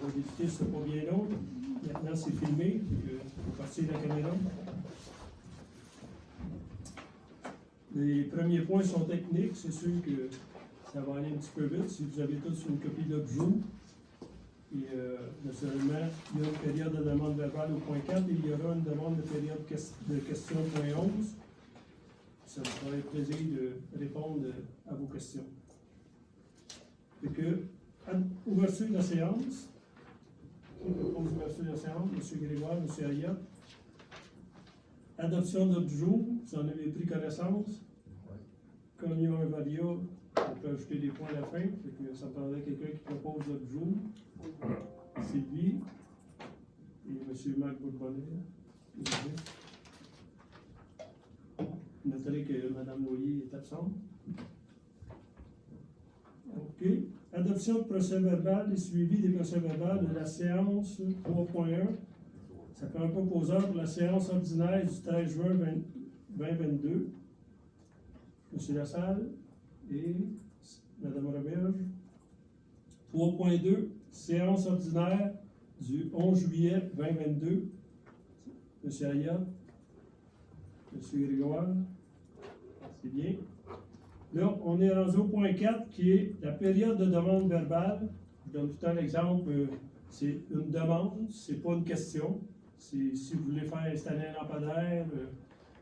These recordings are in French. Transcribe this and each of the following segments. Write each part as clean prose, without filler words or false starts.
va débuter ce pas bien long. Maintenant, c'est filmé. On va partir de la caméra. Les premiers points sont techniques. C'est sûr que ça va aller un petit peu vite. Si vous avez tous une copie de l'autre jour. Et naturellement, il y a une période de demande verbale au point 4 et il y aura une demande de période de questions au point 11. Ça me ferait plaisir de répondre à vos questions. Fait que, ouverture de la séance. Qui propose l'ouverture de la séance? M. Grégoire, M. Ayotte. Adoption de l'ordre du jour. Vous en avez pris connaissance. Communion Varia. On peut ajouter des points à la fin. Fait que ça me prendrait quelqu'un qui propose l'ordre du jour. Sylvie. Et M. Marc Bourbonnet. Notez que Mme Loyer est absente. OK. Adoption de procès-verbal et suivi des procès-verbal de la séance 3.1. Ça prend un proposeur pour la séance ordinaire du 13 juin 2022. M. Lassalle et Mme Roberge. 3.2. Séance ordinaire du 11 juillet 2022. M. Ayotte. M. Grégoire. C'est bien. Là, on est rendu au point 4 qui est la période de demande verbale. Je donne tout le temps l'exemple. C'est une demande, c'est pas une question. Si vous voulez faire installer un lampadaire,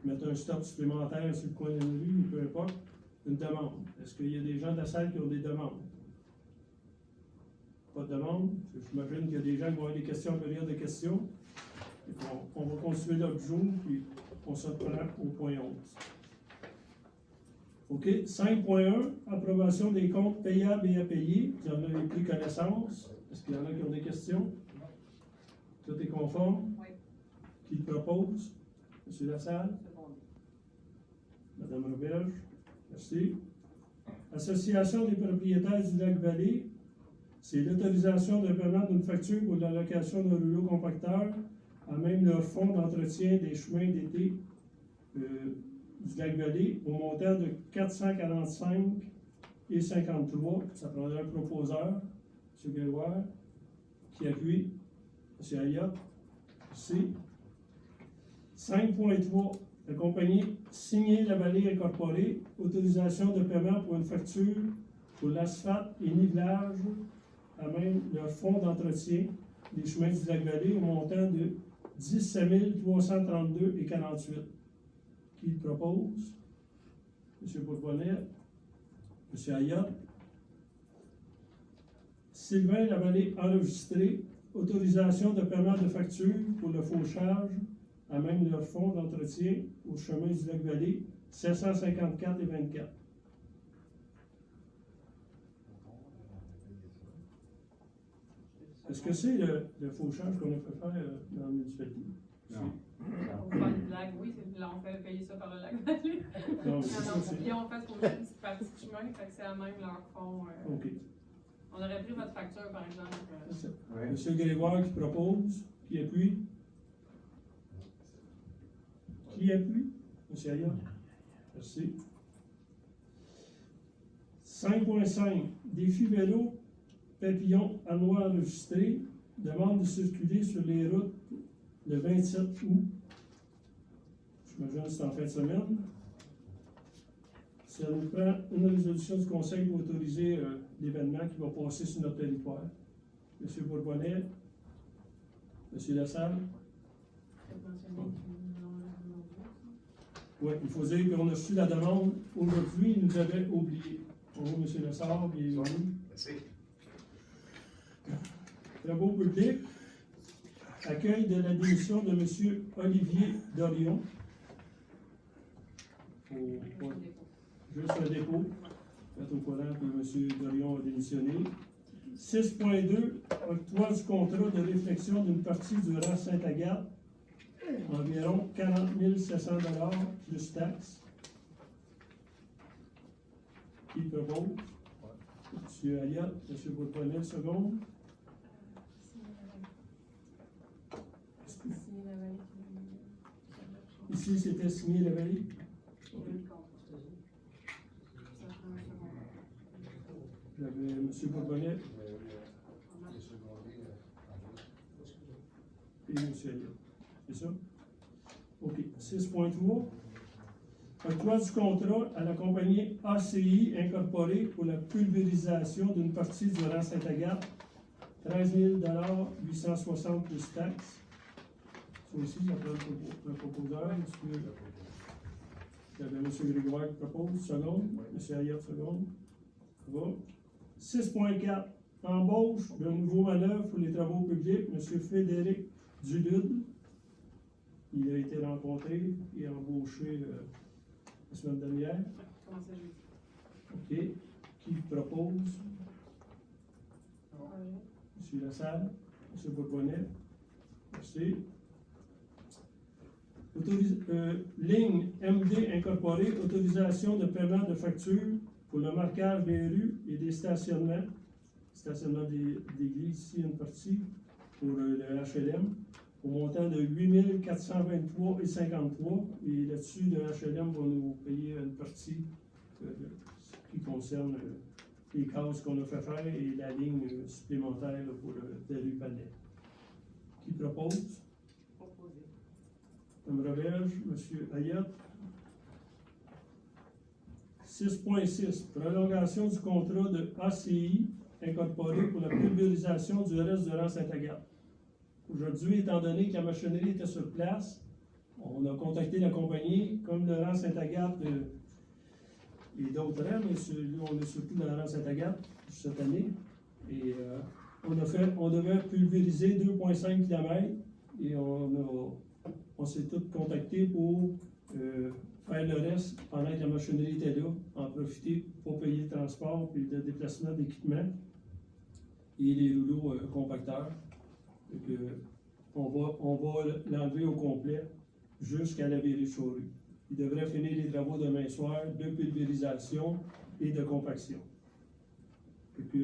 mettre un stop supplémentaire sur le coin de rue, peu importe, une demande. Est-ce qu'il y a des gens de la salle qui ont des demandes? Pas de demande. J'imagine qu'il y a des gens qui vont avoir des questions en période de questions. On va continuer l'autre jour, puis on se reprend au point 11. OK. 5.1, approbation des comptes payables et à payer. Vous en avez pris connaissance. Est-ce qu'il y en a qui ont des questions? Tout est conforme? Oui. Qui le propose? M. Lassalle? Mme Roberge? Merci. Association des propriétaires du Lac-Vallée. C'est l'autorisation de paiement d'une facture pour l'allocation d'un rouleau compacteur à même leur fonds d'entretien des chemins d'été du Lac-Vallée au montant de 445,53. Ça prendrait un proposeur, M. Grégoire, qui appuie, M. Ayotte, C. 5.3. La compagnie Signé la Vallée Incorporée, autorisation de paiement pour une facture pour l'asphalte et nivelage à même leur fonds d'entretien des chemins du Lac-Vallée au montant de 17 332,48. Qui le propose? M. Bourbonnet, M. Ayotte. Sylvain Lavallée enregistré, autorisation de paiement de facture pour le fauchage à même leur fonds d'entretien au chemin du Lac-Vallée, 754,24. Est-ce que c'est le fauchage qu'on a fait faire dans le municipalité? Non. On fait une blague, oui, là on fait payer ça par le Lac-Vallée. Non, c'est ça, c'est... Puis on fait pour une petite partie de chemin, fait que c'est à même leur fond. OK. On aurait pris votre facture, par exemple. Ouais. M. Grégoire qui propose, qui appuie? Qui appuie? M. Ayotte. Merci. 5.5. Défi vélo papillon annois enregistré. Demande de circuler sur les routes le 27 août. J'imagine que c'est en fin de semaine. Ça nous prend une résolution du Conseil pour autoriser l'événement qui va passer sur notre territoire. M. Bourbonnet, M. Lassalle. Oui, il faut dire qu'on a reçu la demande aujourd'hui, il nous avait oublié. Bonjour, M. Lessard, bienvenue. Merci. Travaux publics. Accueil de la démission de M. Olivier Dorion. Juste un dépôt. Faites au courant que M. Dorion a démissionné. 6.2. Octroi du contrat de réflexion d'une partie du rang Sainte-Agathe. Environ 40 700 $ plus taxes. Qui propose? M. Ayotte, M. Bourbonnet, seconde. Ici, c'était signé la Vallée. J'avais M. Bourbonnet. et M. Elliott. C'est ça? OK. 6.3. Octroi du contrat à la compagnie ACI Incorporée pour la pulvérisation d'une partie du rang Sainte-Agathe. 13 860 plus taxes. Ça aussi, j'appelle le proposeur. Il y avait M. Grégoire qui propose, seconde. M. Ayotte, seconde. Ça va. 6.4. Embauche d'un nouveau manœuvre pour les travaux publics. M. Frédéric Dulude. Il a été rencontré et embauché la semaine dernière. Comment ça, jeudi? OK. Qui propose? M. Lassalle. M. Bourbonnet. Merci. Ligne MD incorporée, autorisation de paiement de facture pour le marquage des rues et des stationnements. Stationnement d'église, ici une partie, pour le HLM, au montant de 8 423,53. Et là-dessus, le HLM va nous payer une partie qui concerne les cases qu'on a fait faire et la ligne supplémentaire pour le rue Palais. Qui propose? Mme Roberge, M. Ayotte. 6.6. Prolongation du contrat de ACI incorporé pour la pulvérisation du reste du rang Sainte-Agathe. Aujourd'hui, étant donné que la machinerie était sur place, on a contacté la compagnie, comme le rang Sainte-Agathe et d'autres rangs, mais on est surtout dans le rang Sainte-Agathe cette année. Et on devait pulvériser 2,5 km et on s'est tous contactés pour faire le reste pendant que la machinerie était là, en profiter pour payer le transport et le déplacement d'équipement et les rouleaux compacteurs. Donc, on va l'enlever au complet jusqu'à la Véré-Chaury. Il devrait finir les travaux demain soir de pulvérisation et de compaction. Donc,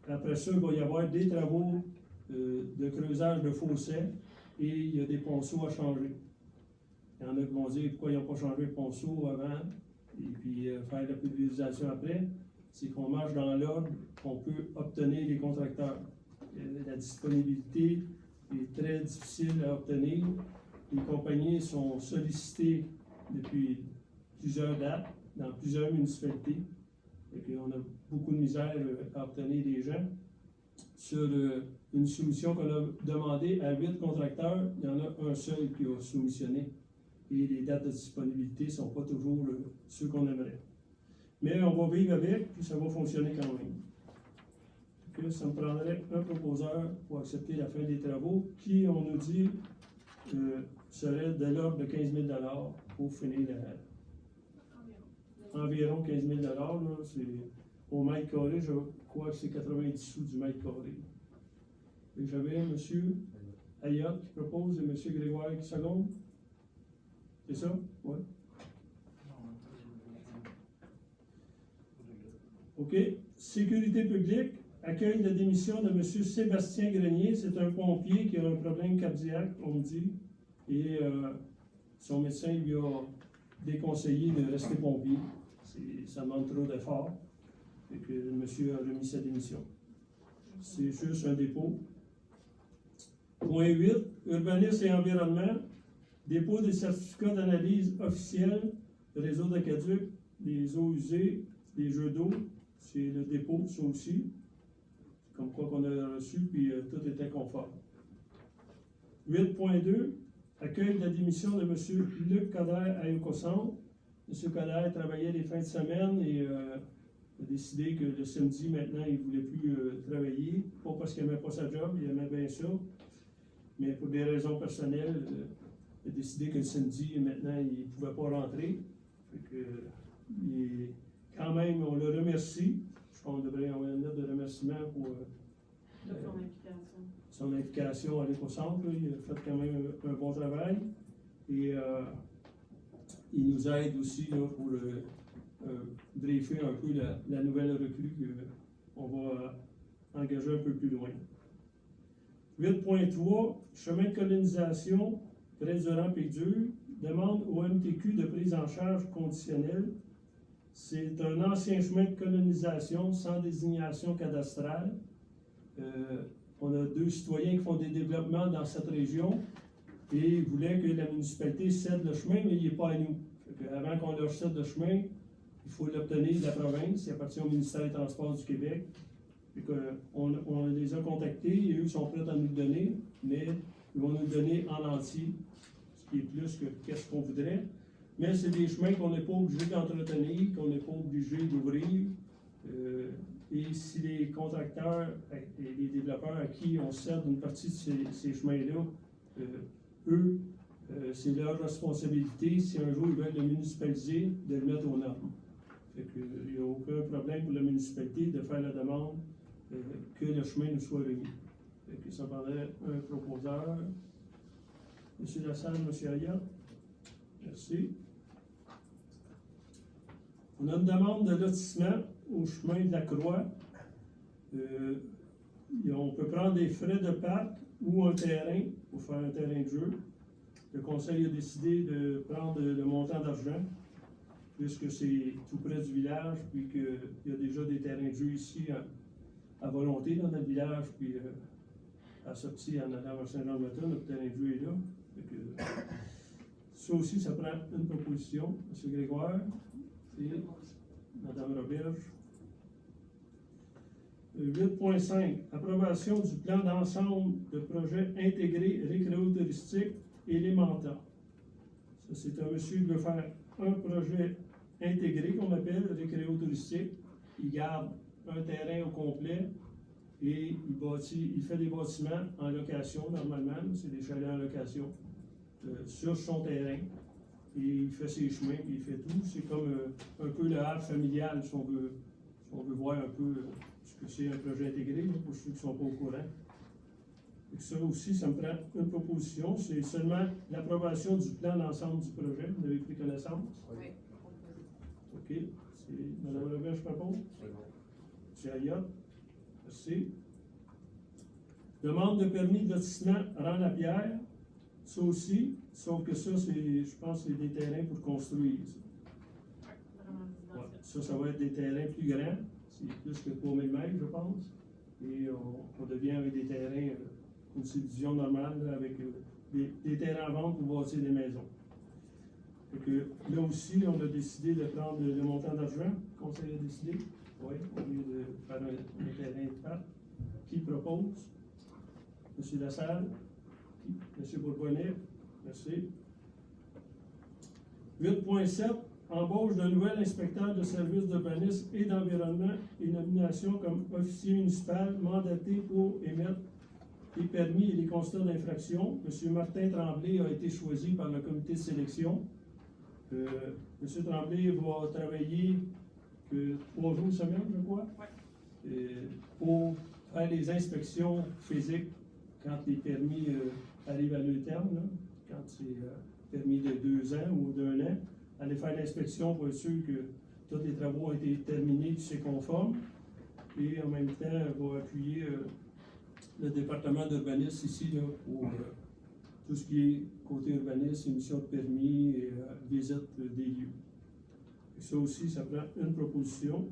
après ça, il va y avoir des travaux de creusage de fossés et il y a des ponceaux à changer. Il y en a qui vont dire pourquoi ils n'ont pas changé le ponceau avant et puis faire la pulvérisation après. C'est qu'on marche dans l'ordre qu'on peut obtenir les contracteurs. La disponibilité est très difficile à obtenir. Les compagnies sont sollicitées depuis plusieurs dates dans plusieurs municipalités. Et on a beaucoup de misère à obtenir des gens. Sur une soumission qu'on a demandée à 8 contracteurs, il y en a un seul qui a soumissionné. Et les dates de disponibilité ne sont pas toujours ceux qu'on aimerait. Mais on va vivre avec, puis ça va fonctionner quand même. Donc, ça me prendrait un proposeur pour accepter la fin des travaux, qui, on nous dit, serait de l'ordre de 15 000 pour finir environ 15 000 là, c'est au mètre carré, je crois que c'est 90 sous du mètre carré. Et j'avais M. Ayotte qui propose et M. Grégoire qui seconde. C'est ça? Oui. OK. Sécurité publique accueille la démission de M. Sébastien Grenier. C'est un pompier qui a un problème cardiaque, on me dit. Et son médecin lui a déconseillé de rester pompier. Ça demande trop d'efforts. Et que le monsieur a remis sa démission. C'est juste un dépôt. Point 8. Urbanisme et environnement. Dépôt des certificats d'analyse officiels, réseau d'aqueduc, des eaux usées, des jeux d'eau. C'est le dépôt, ça aussi. Comme quoi qu'on a reçu, puis tout était conforme. 8.2. Accueil de la démission de M. Luc Coderre à Écocentre. M. Coderre travaillait les fins de semaine et a décidé que le samedi, maintenant, il ne voulait plus travailler. Pas parce qu'il n'aimait pas sa job, il aimait bien ça. Mais pour des raisons personnelles, il a décidé que le samedi, maintenant, il ne pouvait pas rentrer. Fait que, quand même, on le remercie. Je pense qu'on devrait envoyer une lettre de remerciement pour son implication à l'Écocentre. Il a fait quand même un bon travail. Et il nous aide aussi là, pour briefer un peu la nouvelle recrue qu'on va engager un peu plus loin. 8.3, chemin de colonisation près du rang Pédur, demande au MTQ de prise en charge conditionnelle. C'est un ancien chemin de colonisation sans désignation cadastrale. On a 2 citoyens qui font des développements dans cette région et ils voulaient que la municipalité cède le chemin, mais il n'est pas à nous. Avant qu'on leur cède le chemin, il faut l'obtenir de la province, il appartient au ministère des Transports du Québec. On les a contactés et eux sont prêts à nous le donner, mais ils vont nous le donner en entier, ce qui est plus que qu'est-ce qu'on voudrait. Mais c'est des chemins qu'on n'est pas obligé d'entretenir, qu'on n'est pas obligé d'ouvrir. Et si les contracteurs et les développeurs à qui on cède une partie de ces chemins-là, eux, c'est leur responsabilité, si un jour ils veulent le municipaliser, de le mettre aux normes. Fait que, il n'y a aucun problème pour la municipalité de faire la demande que le chemin nous soit remis. Fait que ça prendrait un proposeur. Monsieur Lassalle, Monsieur Aya. Merci. On a une demande de lotissement au chemin de la Croix. On peut prendre des frais de parc ou un terrain pour faire un terrain de jeu. Le conseil a décidé de prendre le montant d'argent, puisque c'est tout près du village, puis qu'il y a déjà des terrains de jeu ici à volonté dans notre village, puis à sortie en allant à Saint-Jean-de-Matin, notre terrain de jeu est là. Ça aussi, ça prend une proposition. M. Grégoire et Mme Roberge. 8.5. Approbation du plan d'ensemble de projets intégrés récréo-touristiques élémentaires. Ça, c'est un monsieur qui veut faire un projet intégré qu'on appelle récréo-touristique. Il garde un terrain au complet et il fait des bâtiments en location normalement. C'est des chalets en location sur son terrain. Et il fait ses chemins, puis il fait tout. C'est comme un peu le havre familial, si on veut voir un peu ce que c'est un projet intégré, là, pour ceux qui ne sont pas au courant. Et ça aussi, ça me prend une proposition. C'est seulement l'approbation du plan d'ensemble du projet. Vous avez pris connaissance? Oui. OK. C'est Mme Lebert, je propose? M. Ayotte. Merci. Demande de permis de lotissement Rang-la-Pierre. Ça aussi, sauf que ça, je pense que c'est des terrains pour construire. Ouais. Ça va être des terrains plus grands. C'est plus que 3000 mètres, je pense. Et on devient avec des terrains, une subdivision normale, là, avec des terrains à vente pour bâtir des maisons. Donc, là aussi, on a décidé de prendre le montant d'argent. Le conseil a décidé. Oui, au lieu de faire un terrain de pâte. Qui propose? M. Lassalle. M. Bourbonnet. Merci. 8.7. Embauche d'un nouvel inspecteur de services d'urbanisme et d'environnement et nomination comme officier municipal mandaté pour émettre les permis et les constats d'infraction. M. Martin Tremblay a été choisi par le comité de sélection. M. Tremblay va travailler 3 jours semaine, je crois, pour faire les inspections physiques quand les permis arrivent à leur terme, là, quand c'est permis de 2 ans ou d'1 an. Aller faire l'inspection pour être sûr que tous les travaux ont été terminés, que c'est conforme. Et en même temps, va appuyer le département d'urbanisme ici là, pour tout ce qui est côté urbanisme, émission de permis et visite des lieux. Et ça aussi, ça prend une proposition.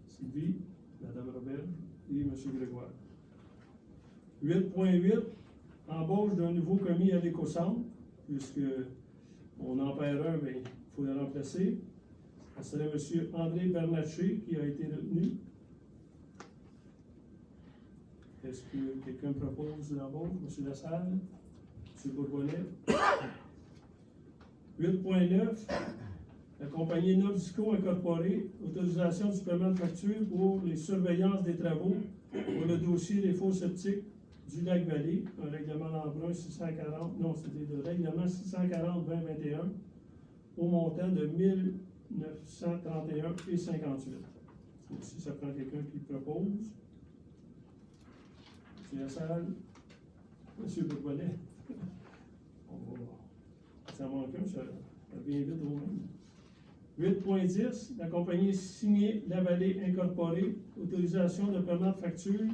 Sylvie, Mme Robert et M. Grégoire. 8.8. Embauche d'un nouveau commis à l'éco-centre, puisque on en perd un, mais il faut le remplacer. Ça serait M. André Bernatchez qui a été retenu. Est-ce que quelqu'un propose l'embauche? M. Lassalle? M. Bourbonnet? 8.9. La compagnie Nordico Incorporée, autorisation du paiement de facture pour les surveillances des travaux pour le dossier des faux septiques du Lac-Vallée, un règlement d'emprunt 640, non, c'était le règlement 640-2021 au montant de 1931,58. Ici, ça prend quelqu'un qui propose. M. Lassalle, M. Bourbonnet. Ça manque un, ça vient vite au même. 8.10, la compagnie signée La Vallée Incorporée, autorisation de paiement de facture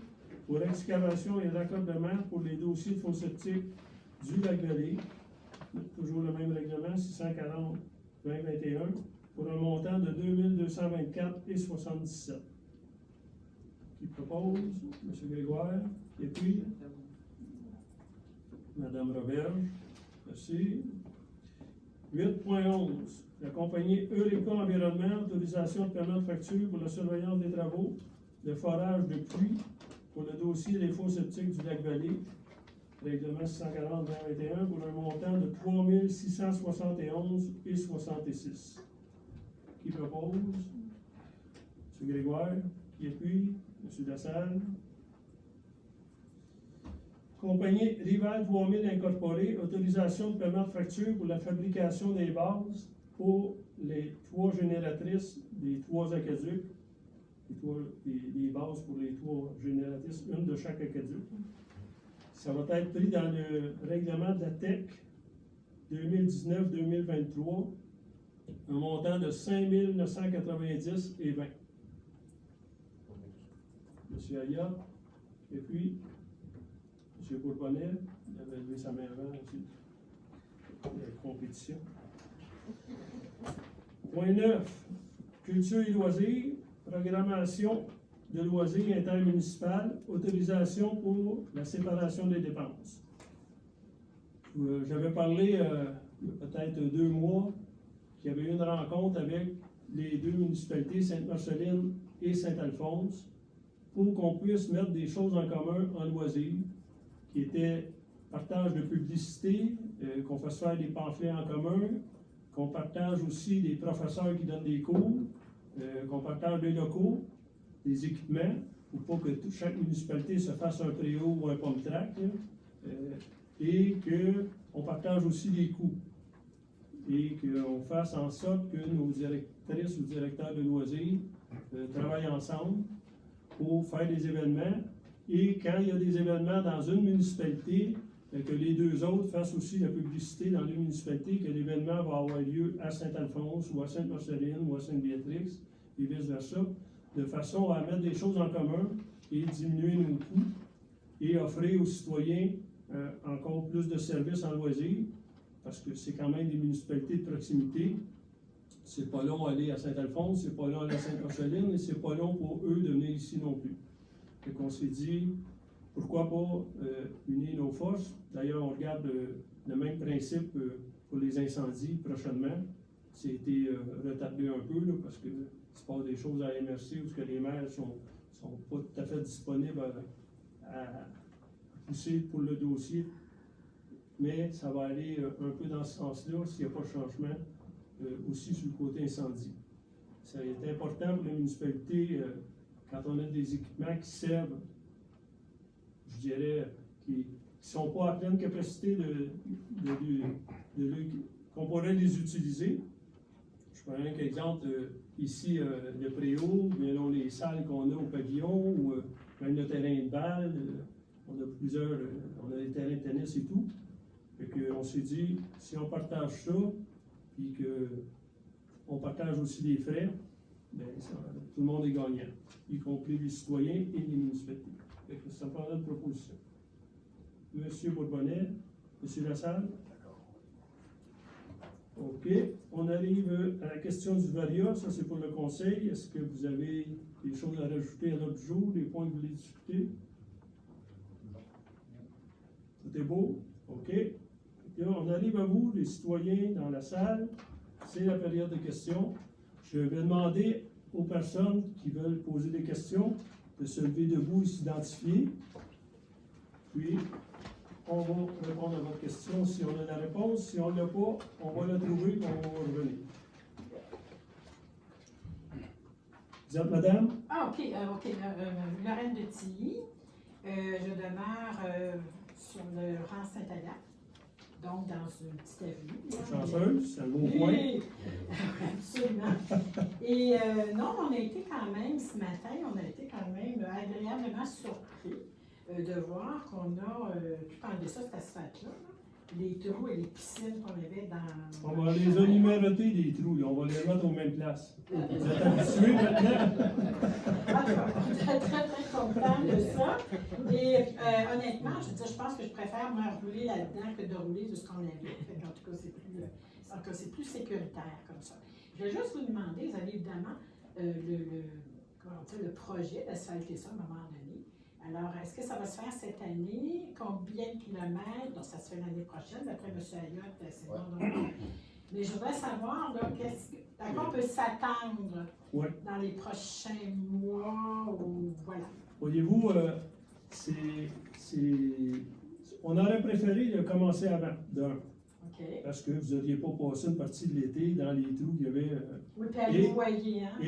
pour excavation et raccordement pour les dossiers de faux septiques du Lac-Vallée. Toujours le même règlement, 640-2021, pour un montant de 2224,77. Qui propose? M. Grégoire. Qui appuie? Madame Roberge. Merci. 8.11. La compagnie Eureka Environnement, autorisation de paiement de facture pour la surveillance des travaux de forage de pluie pour le dossier des fours septiques du Lac-Vallée, règlement 640-2021, pour un montant de 3 671,66. Qui propose? M. Grégoire. Qui appuie? M. Lassalle. Compagnie Rival 3000 Incorporée, autorisation de paiement de facture pour la fabrication des bases pour les 3 génératrices des 3 aqueducs. Les bases pour les 3 génératrices, une de chaque aqueduc. Ça va être pris dans le règlement de la TEC 2019-2023, un montant de 5 990,20. M. Aya, et puis M. Bourbonnais, il avait levé sa main avant aussi. La compétition. Point 9. Culture et loisirs, programmation de loisirs intermunicipal, autorisation pour la séparation des dépenses. J'avais parlé il y a peut-être 2 mois qu'il y avait eu une rencontre avec les 2 municipalités, Sainte-Marceline et Saint-Alphonse, pour qu'on puisse mettre des choses en commun en loisirs, qui étaient partage de publicité, qu'on fasse faire des pamphlets en commun, qu'on partage aussi des professeurs qui donnent des cours, qu'on partage des locaux, des équipements, pour pas que chaque municipalité se fasse un préau ou un pomme-trac, et qu'on partage aussi des coûts. Et qu'on fasse en sorte que nos directrices ou directeurs de loisirs travaillent ensemble pour faire des événements. Et quand il y a des événements dans une municipalité, que les 2 autres fassent aussi la publicité dans les municipalités, que l'événement va avoir lieu à Saint-Alphonse ou à Sainte-Marceline ou à Sainte-Béatrix, et vice-versa, de façon à mettre des choses en commun et diminuer nos coûts et offrir aux citoyens encore plus de services en loisirs, parce que c'est quand même des municipalités de proximité. C'est pas long aller à Saint-Alphonse, c'est pas long aller à Sainte-Marceline, et c'est pas long pour eux de venir ici non plus. Fait qu'on s'est dit, pourquoi pas unir nos forces. D'ailleurs, on regarde le même principe pour les incendies prochainement. C'est retardé un peu, là, parce que se passe des choses à la MRC où que les maires sont pas tout à fait disponibles à pousser pour le dossier. Mais ça va aller un peu dans ce sens-là s'il n'y a pas de changement aussi sur le côté incendie. Ça est important pour les municipalités quand on a des équipements qui servent, je dirais, qui ne sont pas à pleine capacité qu'on pourrait les utiliser. Je prends un exemple, ici, le préau, mais là, les salles qu'on a au pavillon, ou même le terrain de balle, on a plusieurs, on a des terrains de tennis et tout. Fait qu'on s'est dit, si on partage ça, puis qu'on partage aussi les frais, bien, tout le monde est gagnant, y compris les citoyens et les municipalités. Fait que ça prend notre proposition. Monsieur Bourbonnais, Monsieur Lassalle. OK. On arrive à la question du VARIA. Ça, c'est pour le conseil. Est-ce que vous avez des choses à rajouter à l'autre jour, des points que vous voulez discuter? Tout est beau? OK. Là, on arrive à vous, les citoyens dans la salle. C'est la période de questions. Je vais demander aux personnes qui veulent poser des questions de se lever debout et s'identifier. Puis, on va répondre à votre question si on a la réponse. Si on ne l'a pas, on va la trouver et on va revenir. Vous êtes madame? Ah, OK. Lorraine de Tilly. Je demeure sur le rang Saint-Agathe, donc dans une petite avenue. Chanceuse, c'est un bon point. Oui, absolument. Et non, on a été quand même, ce matin, on a été quand même agréablement surpris de voir qu'on a tout en dessous de cet asphalte-là, les trous et les piscines qu'on avait dans... On va les énumérer, les trous, on va les mettre aux mêmes places. Vous êtes habitués maintenant? On est très, très contents de ça. Et honnêtement, je pense que je préfère me rouler là-dedans que de rouler de ce qu'on avait. En tout cas, c'est plus sécuritaire comme ça. Je vais juste vous demander, vous avez évidemment le projet d'asphalter ça à un moment donné. Alors, est-ce que ça va se faire cette année? Combien de kilomètres? Donc, ça se fait l'année prochaine, d'après M. Ayotte, c'est bon. Donc, mais je voudrais savoir, là, à quoi on peut s'attendre dans les prochains mois ou voilà. Voyez-vous, on aurait préféré commencer avant, OK. parce que vous n'auriez pas passé une partie de l'été dans les trous qu'il y avait. Oui, puis aller voyer, hein?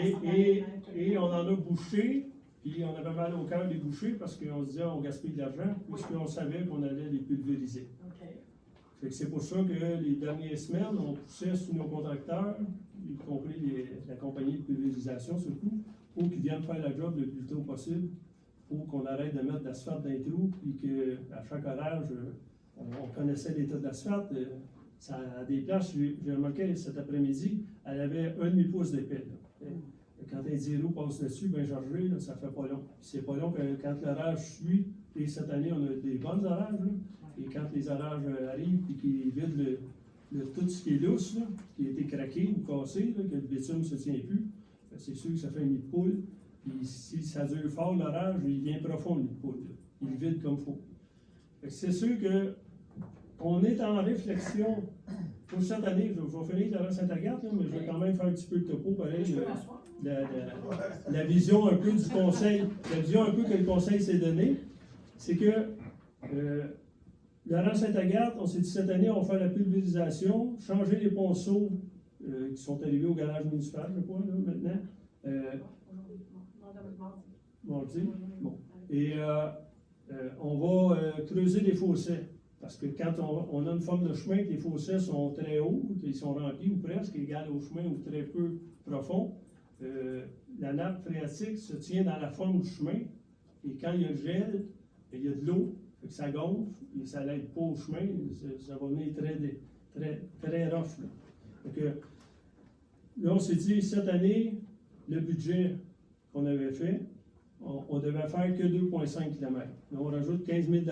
Et on en a bouché, puis on avait mal au cœur des boucher parce qu'on se disait on gaspille de l'argent, puisqu'on savait qu'on allait les pulvériser. OK. Fait que c'est pour ça que les dernières semaines, on poussait sur nos contracteurs, y compris la compagnie de pulvérisation surtout, pour qu'ils viennent faire la job le plus tôt possible, pour qu'on arrête de mettre de l'asphalte dans les trous, puis qu'à chaque orage, on connaissait l'état de l'asphalte. Ça, à des places, j'ai remarqué cet après-midi, elle avait 1,5 pouce d'épais. Quand un 10 roues passe dessus, bien chargé, là, ça fait pas long. C'est pas long que quand l'orage suit, et cette année, on a des bons orages, là, et quand les orages arrivent et qu'ils vident tout ce qui est lousse, là, qui a été craqué ou cassé, là, que le bitume ne se tient plus, c'est sûr que ça fait un nid de poule. Puis si ça dure fort l'orage, il vient profond le nid de poule. Là. Il vide comme il faut. C'est sûr que on est en réflexion. Pour cette année, je vais finir Laurent Saint-Agathe, mais je vais quand même faire un petit peu le topo, pareil. La vision un peu du conseil, la vision un peu que le conseil s'est donnée, c'est que Laurent Saint-Agathe, on s'est dit cette année, on va faire la pulvérisation, changer les ponceaux qui sont arrivés au garage municipal, je crois, là, maintenant. Mardi. Bon. Et on va creuser les fossés. Parce que quand on a une forme de chemin, que les fossés sont très hauts, qu'ils sont remplis ou presque égales au chemin ou très peu profonds, la nappe phréatique se tient dans la forme du chemin. Et quand il y a le gel, il y a de l'eau, ça gonfle et ça n'aide pas au chemin. Ça va venir très rough. Là. Donc, là, on s'est dit, cette année, le budget qu'on avait fait, on devait faire que 2,5 km. Là, on rajoute 15 000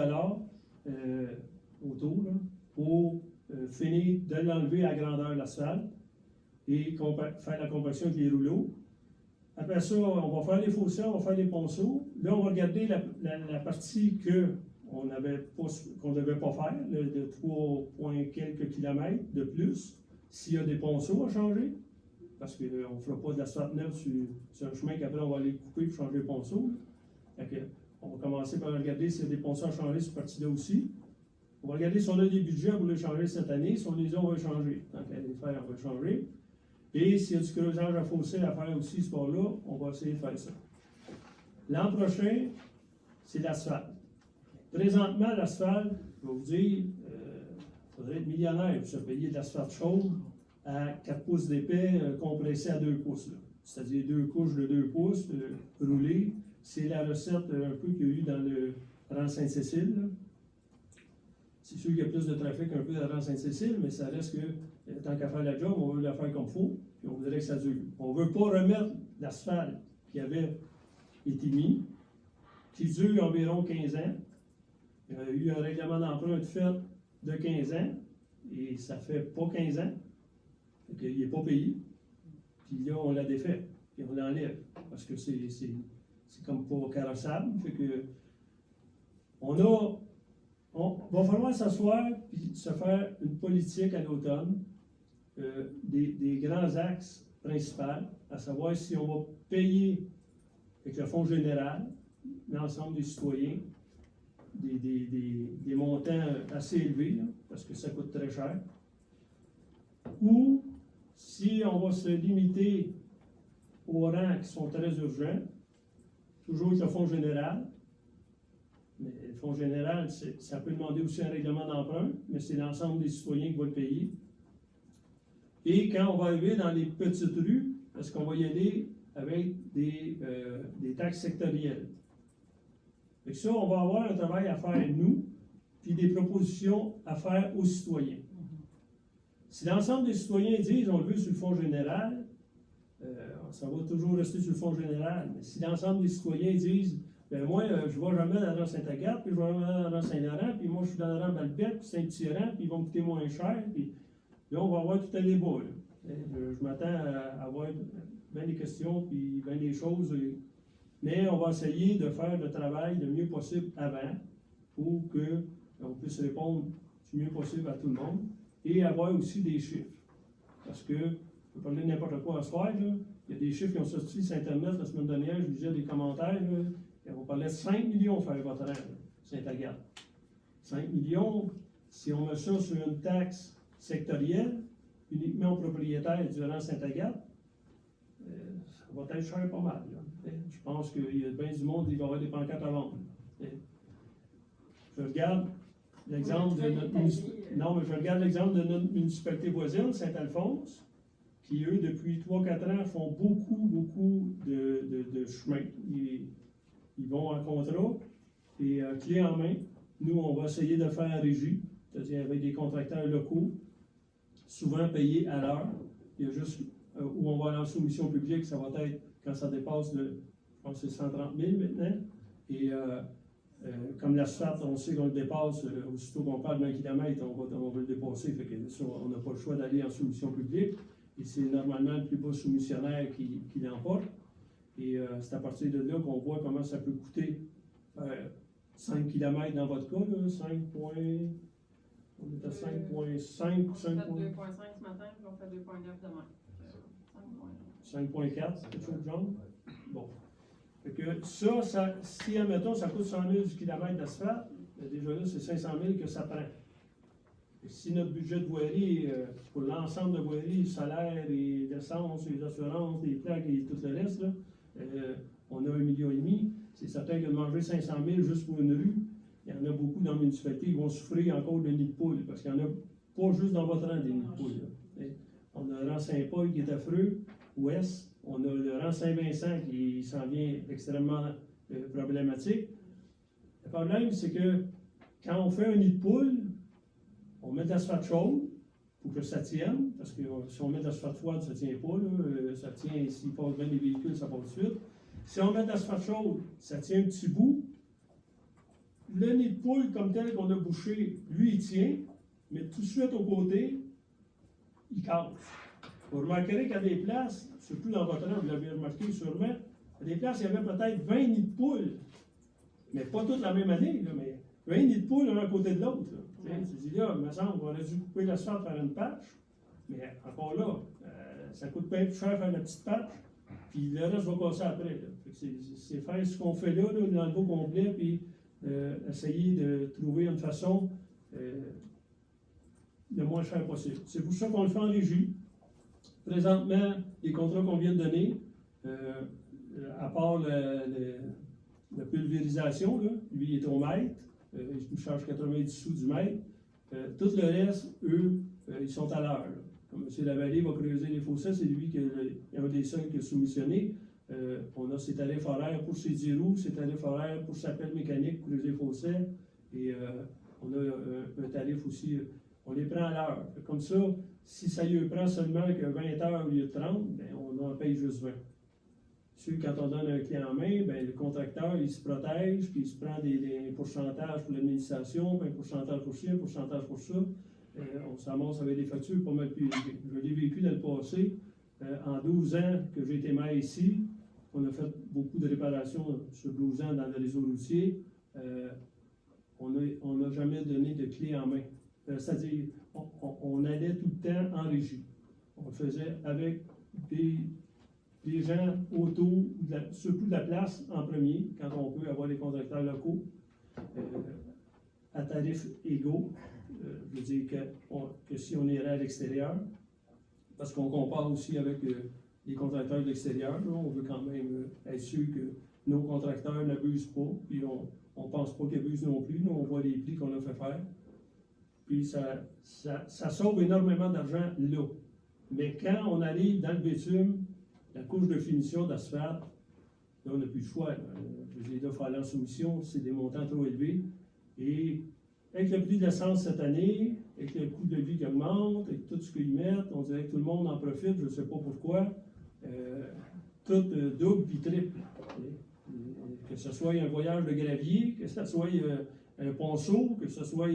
autour là, pour finir de l'enlever à grandeur de l'asphalte et faire la compaction avec les rouleaux. Après ça, on va faire les fossés, on va faire les ponceaux. Là, on va regarder la partie qu'on ne devait pas faire, de 3 quelques kilomètres de plus, s'il y a des ponceaux à changer, parce qu'on ne fera pas de l'asphalte neuve sur un chemin qu'après on va aller couper pour changer les ponceaux. On va commencer par regarder s'il y a des ponceaux à changer sur cette partie-là aussi. On va regarder si on a des budgets pour les changer cette année. Si on les a, on va les changer. Tant qu'à les faire, on va les changer. Et s'il y a du creusage à fossé à faire aussi ce sport-là, on va essayer de faire ça. L'an prochain, c'est l'asphalte. Présentement, l'asphalte, je vais vous dire, il faudrait être millionnaire pour se payer de l'asphalte chaude à 4 pouces d'épais compressé à 2 pouces. C'est-à-dire 2 couches de 2 pouces roulées. C'est la recette un peu qu'il y a eu dans le rang Sainte-Cécile. Là. C'est sûr qu'il y a plus de trafic un peu dans le rang Sainte-Cécile, mais ça reste que, tant qu'à faire la job, on veut la faire comme il faut, puis on voudrait que ça dure. On ne veut pas remettre l'asphalte qui avait été mis, qui dure environ 15 ans. Il y a eu un règlement d'emprunt fait de 15 ans, et ça fait pas 15 ans. Donc, il n'est pas payé. Puis là, on la défait, puis on l'enlève, parce que c'est comme pas carrossable. Fait que on va falloir s'asseoir et se faire une politique à l'automne des grands axes principaux, à savoir si on va payer avec le Fonds général, l'ensemble des citoyens, des montants assez élevés, là, parce que ça coûte très cher, ou si on va se limiter aux rangs qui sont très urgents, toujours avec le Fonds général. Mais le Fonds général, ça peut demander aussi un règlement d'emprunt, mais c'est l'ensemble des citoyens qui vont le payer. Et quand on va arriver dans les petites rues, est-ce qu'on va y aller avec des taxes sectorielles? Et ça, on va avoir un travail à faire nous, puis des propositions à faire aux citoyens. Si l'ensemble des citoyens disent on le veut sur le Fonds général, ça va toujours rester sur le Fonds général. Mais si l'ensemble des citoyens disent ben moi, je ne vais jamais dans le rang Saint-Agathe, puis je vais jamais dans le rang Saint-Laurent, puis moi je suis dans le rang Balbette, puis Saint-Tyran, puis ils vont me coûter moins cher, puis là on va avoir tout un débat. Je m'attends à avoir bien des questions, puis bien des choses mais on va essayer de faire le travail le mieux possible avant pour qu'on puisse répondre du mieux possible à tout le monde et avoir aussi des chiffres. Parce que, je peux parler de n'importe quoi à ce soir, là. Il y a des chiffres qui ont sorti sur Internet la semaine dernière, je lisais des commentaires, là, et on parlait de 5 millions faire votre rang, Saint-Agathe. 5 millions, si on met ça sur une taxe sectorielle, uniquement aux propriétaires du rang Saint-Agathe, ça va être cher pas mal. Là. Je pense qu'il y a bien du monde qui va avoir des pancartes à vendre. Je regarde l'exemple de notre municipalité voisine, Saint-Alphonse, qui, eux, depuis 3-4 ans, font beaucoup de chemin. Ils vont en contrat et clé en main. Nous, on va essayer de le faire en régie, c'est-à-dire avec des contracteurs locaux, souvent payés à l'heure. Il y a juste où on va aller en soumission publique, ça va être quand ça dépasse je pense que c'est 130 000 maintenant. Et comme l'asphalte, on sait qu'on le dépasse, aussitôt qu'on parle d'1 kilomètre, on va le dépasser. Fait que ça, on n'a pas le choix d'aller en soumission publique. Et c'est normalement le plus bas soumissionnaire qui l'emporte. Et c'est à partir de là qu'on voit comment ça peut coûter 5 km dans votre cas, là, 5 points. On est à 5,5. On fait 2,5 ce matin, puis on fait 2,9 demain. 5,4, quelque chose de genre. Bon. Fait que ça, si, admettons, ça coûte 100 000 du kilomètre d'asphalte, déjà là, c'est 500 000 que ça prend. Et si notre budget de voirie, pour l'ensemble de voirie, salaire, et l'essence, les assurances, les plaques et tout le reste, là, on a 1,5 million, c'est certain que de manger 500 000 juste pour une rue, il y en a beaucoup dans la municipalité qui vont souffrir encore de nids de poules, parce qu'il n'y en a pas juste dans votre rang des nids de poules. Là. On a le rang Saint-Paul qui est affreux, ouest, on a le rang Saint-Vincent qui s'en vient extrêmement problématique. Le problème, c'est que quand on fait un nid de poule, on met de l'asphalte chaude pour que ça tienne, parce que si on met de l'asphalte froide, ça ne tient pas, là, ça tient, s'il passe bien les véhicules, ça passe tout de suite. Si on met de l'asphalte chaude, ça tient un petit bout. Le nid de poule, comme tel qu'on a bouché, lui, il tient, mais tout de suite au côté, il casse. Vous remarquerez qu'à des places, surtout dans votre rang, vous l'avez remarqué sûrement, à des places, il y avait peut-être 20 nids de poules, mais pas toutes la même année, là, mais 20 nids de poules l'un à côté de l'autre. Tu dis là, il me semble qu'on aurait dû couper l'asphalte faire une patch, mais encore là, ça coûte bien plus cher faire la petite patch, puis le reste va passer après. C'est faire ce qu'on fait là, dans le beau complet, puis essayer de trouver une façon le moins cher possible. C'est pour ça qu'on le fait en régie. Présentement, les contrats qu'on vient de donner, à part la pulvérisation, là, lui il est au mètre, il nous charge 90 sous du mètre. Tout le reste, eux, ils sont à l'heure. Comme M. Lavallée va creuser les fossés, c'est lui qui est un des seuls qui a soumissionné. On a ses tarifs horaires pour ses 10 roues, ses tarifs horaires pour sa pelle mécanique pour creuser les fossés. Et on a un tarif aussi, on les prend à l'heure. Comme ça, si ça lui prend seulement que 20 heures au lieu de 30, ben on en paye juste 20. Sûr, quand on donne un clé en main, ben, le contracteur, il se protège, puis il se prend des pourcentages pour l'administration, puis un pourcentage pour ci, un pourcentage pour ça. On s'amasse avec des factures pas mal plus élevées. Je l'ai vécu dans le passé. En 12 ans que j'ai été maire ici, on a fait beaucoup de réparations sur 12 ans dans le réseau routier. On n'a jamais donné de clé en main. C'est-à-dire, on allait tout le temps en régie. On le faisait avec des gens autour, surtout de la place en premier, quand on peut avoir des contracteurs locaux à tarifs égaux. Je veux dire que si on irait à l'extérieur, parce qu'on compare aussi avec les contracteurs de l'extérieur, on veut quand même être sûr que nos contracteurs n'abusent pas, puis on ne pense pas qu'ils abusent non plus. Nous, on voit les prix qu'on a fait faire. Puis ça sauve énormément d'argent là. Mais quand on arrive dans le bitume, la couche de finition d'asphalte, là, on n'a plus le choix. Je veux dire, là, il faut aller en soumission, c'est des montants trop élevés. Et avec le prix de l'essence cette année, avec le coût de vie qui augmente, avec tout ce qu'ils mettent, on dirait que tout le monde en profite, je ne sais pas pourquoi. Tout double puis triple. Que ce soit un voyage de gravier, que ce soit un ponceau, que ce soit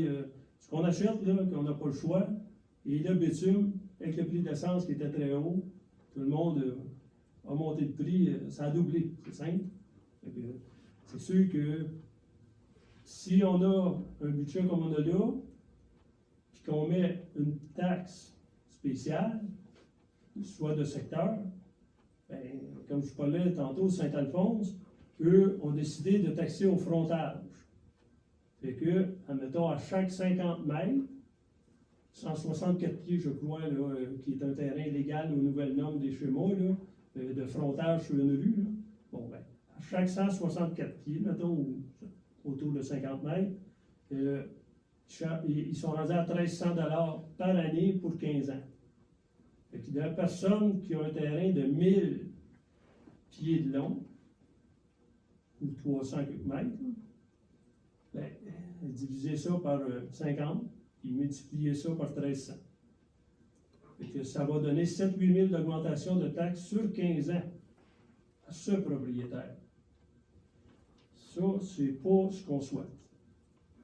ce qu'on achète, là, qu'on n'a pas le choix. Et le bitume, avec le prix de l'essence qui était très haut, tout le monde a monté le prix, ça a doublé, c'est simple. Fait que c'est sûr que si on a un budget comme on a là, puis qu'on met une taxe spéciale, soit de secteur, ben, comme je parlais tantôt, Saint-Alphonse, eux ont décidé de taxer au frontage. Fait que, admettons, à chaque 50 mètres, 164 pieds, je crois, là, qui est un terrain légal aux nouvelles normes des schémas, là, de frontage sur une rue, là. Bon, ben, à chaque 164 pieds, mettons, autour de 50 mètres, ils sont rendus à 1 300 $ par année pour 15 ans. Fait qu'il y a une personne qui a un terrain de 1000 pieds de long, ou 300 mètres, ben, diviser ça par 50, puis multiplier ça par 1300. Fait que ça va donner 7-8 000 d'augmentation de taxes sur 15 ans à ce propriétaire. Ça, c'est pas ce qu'on souhaite.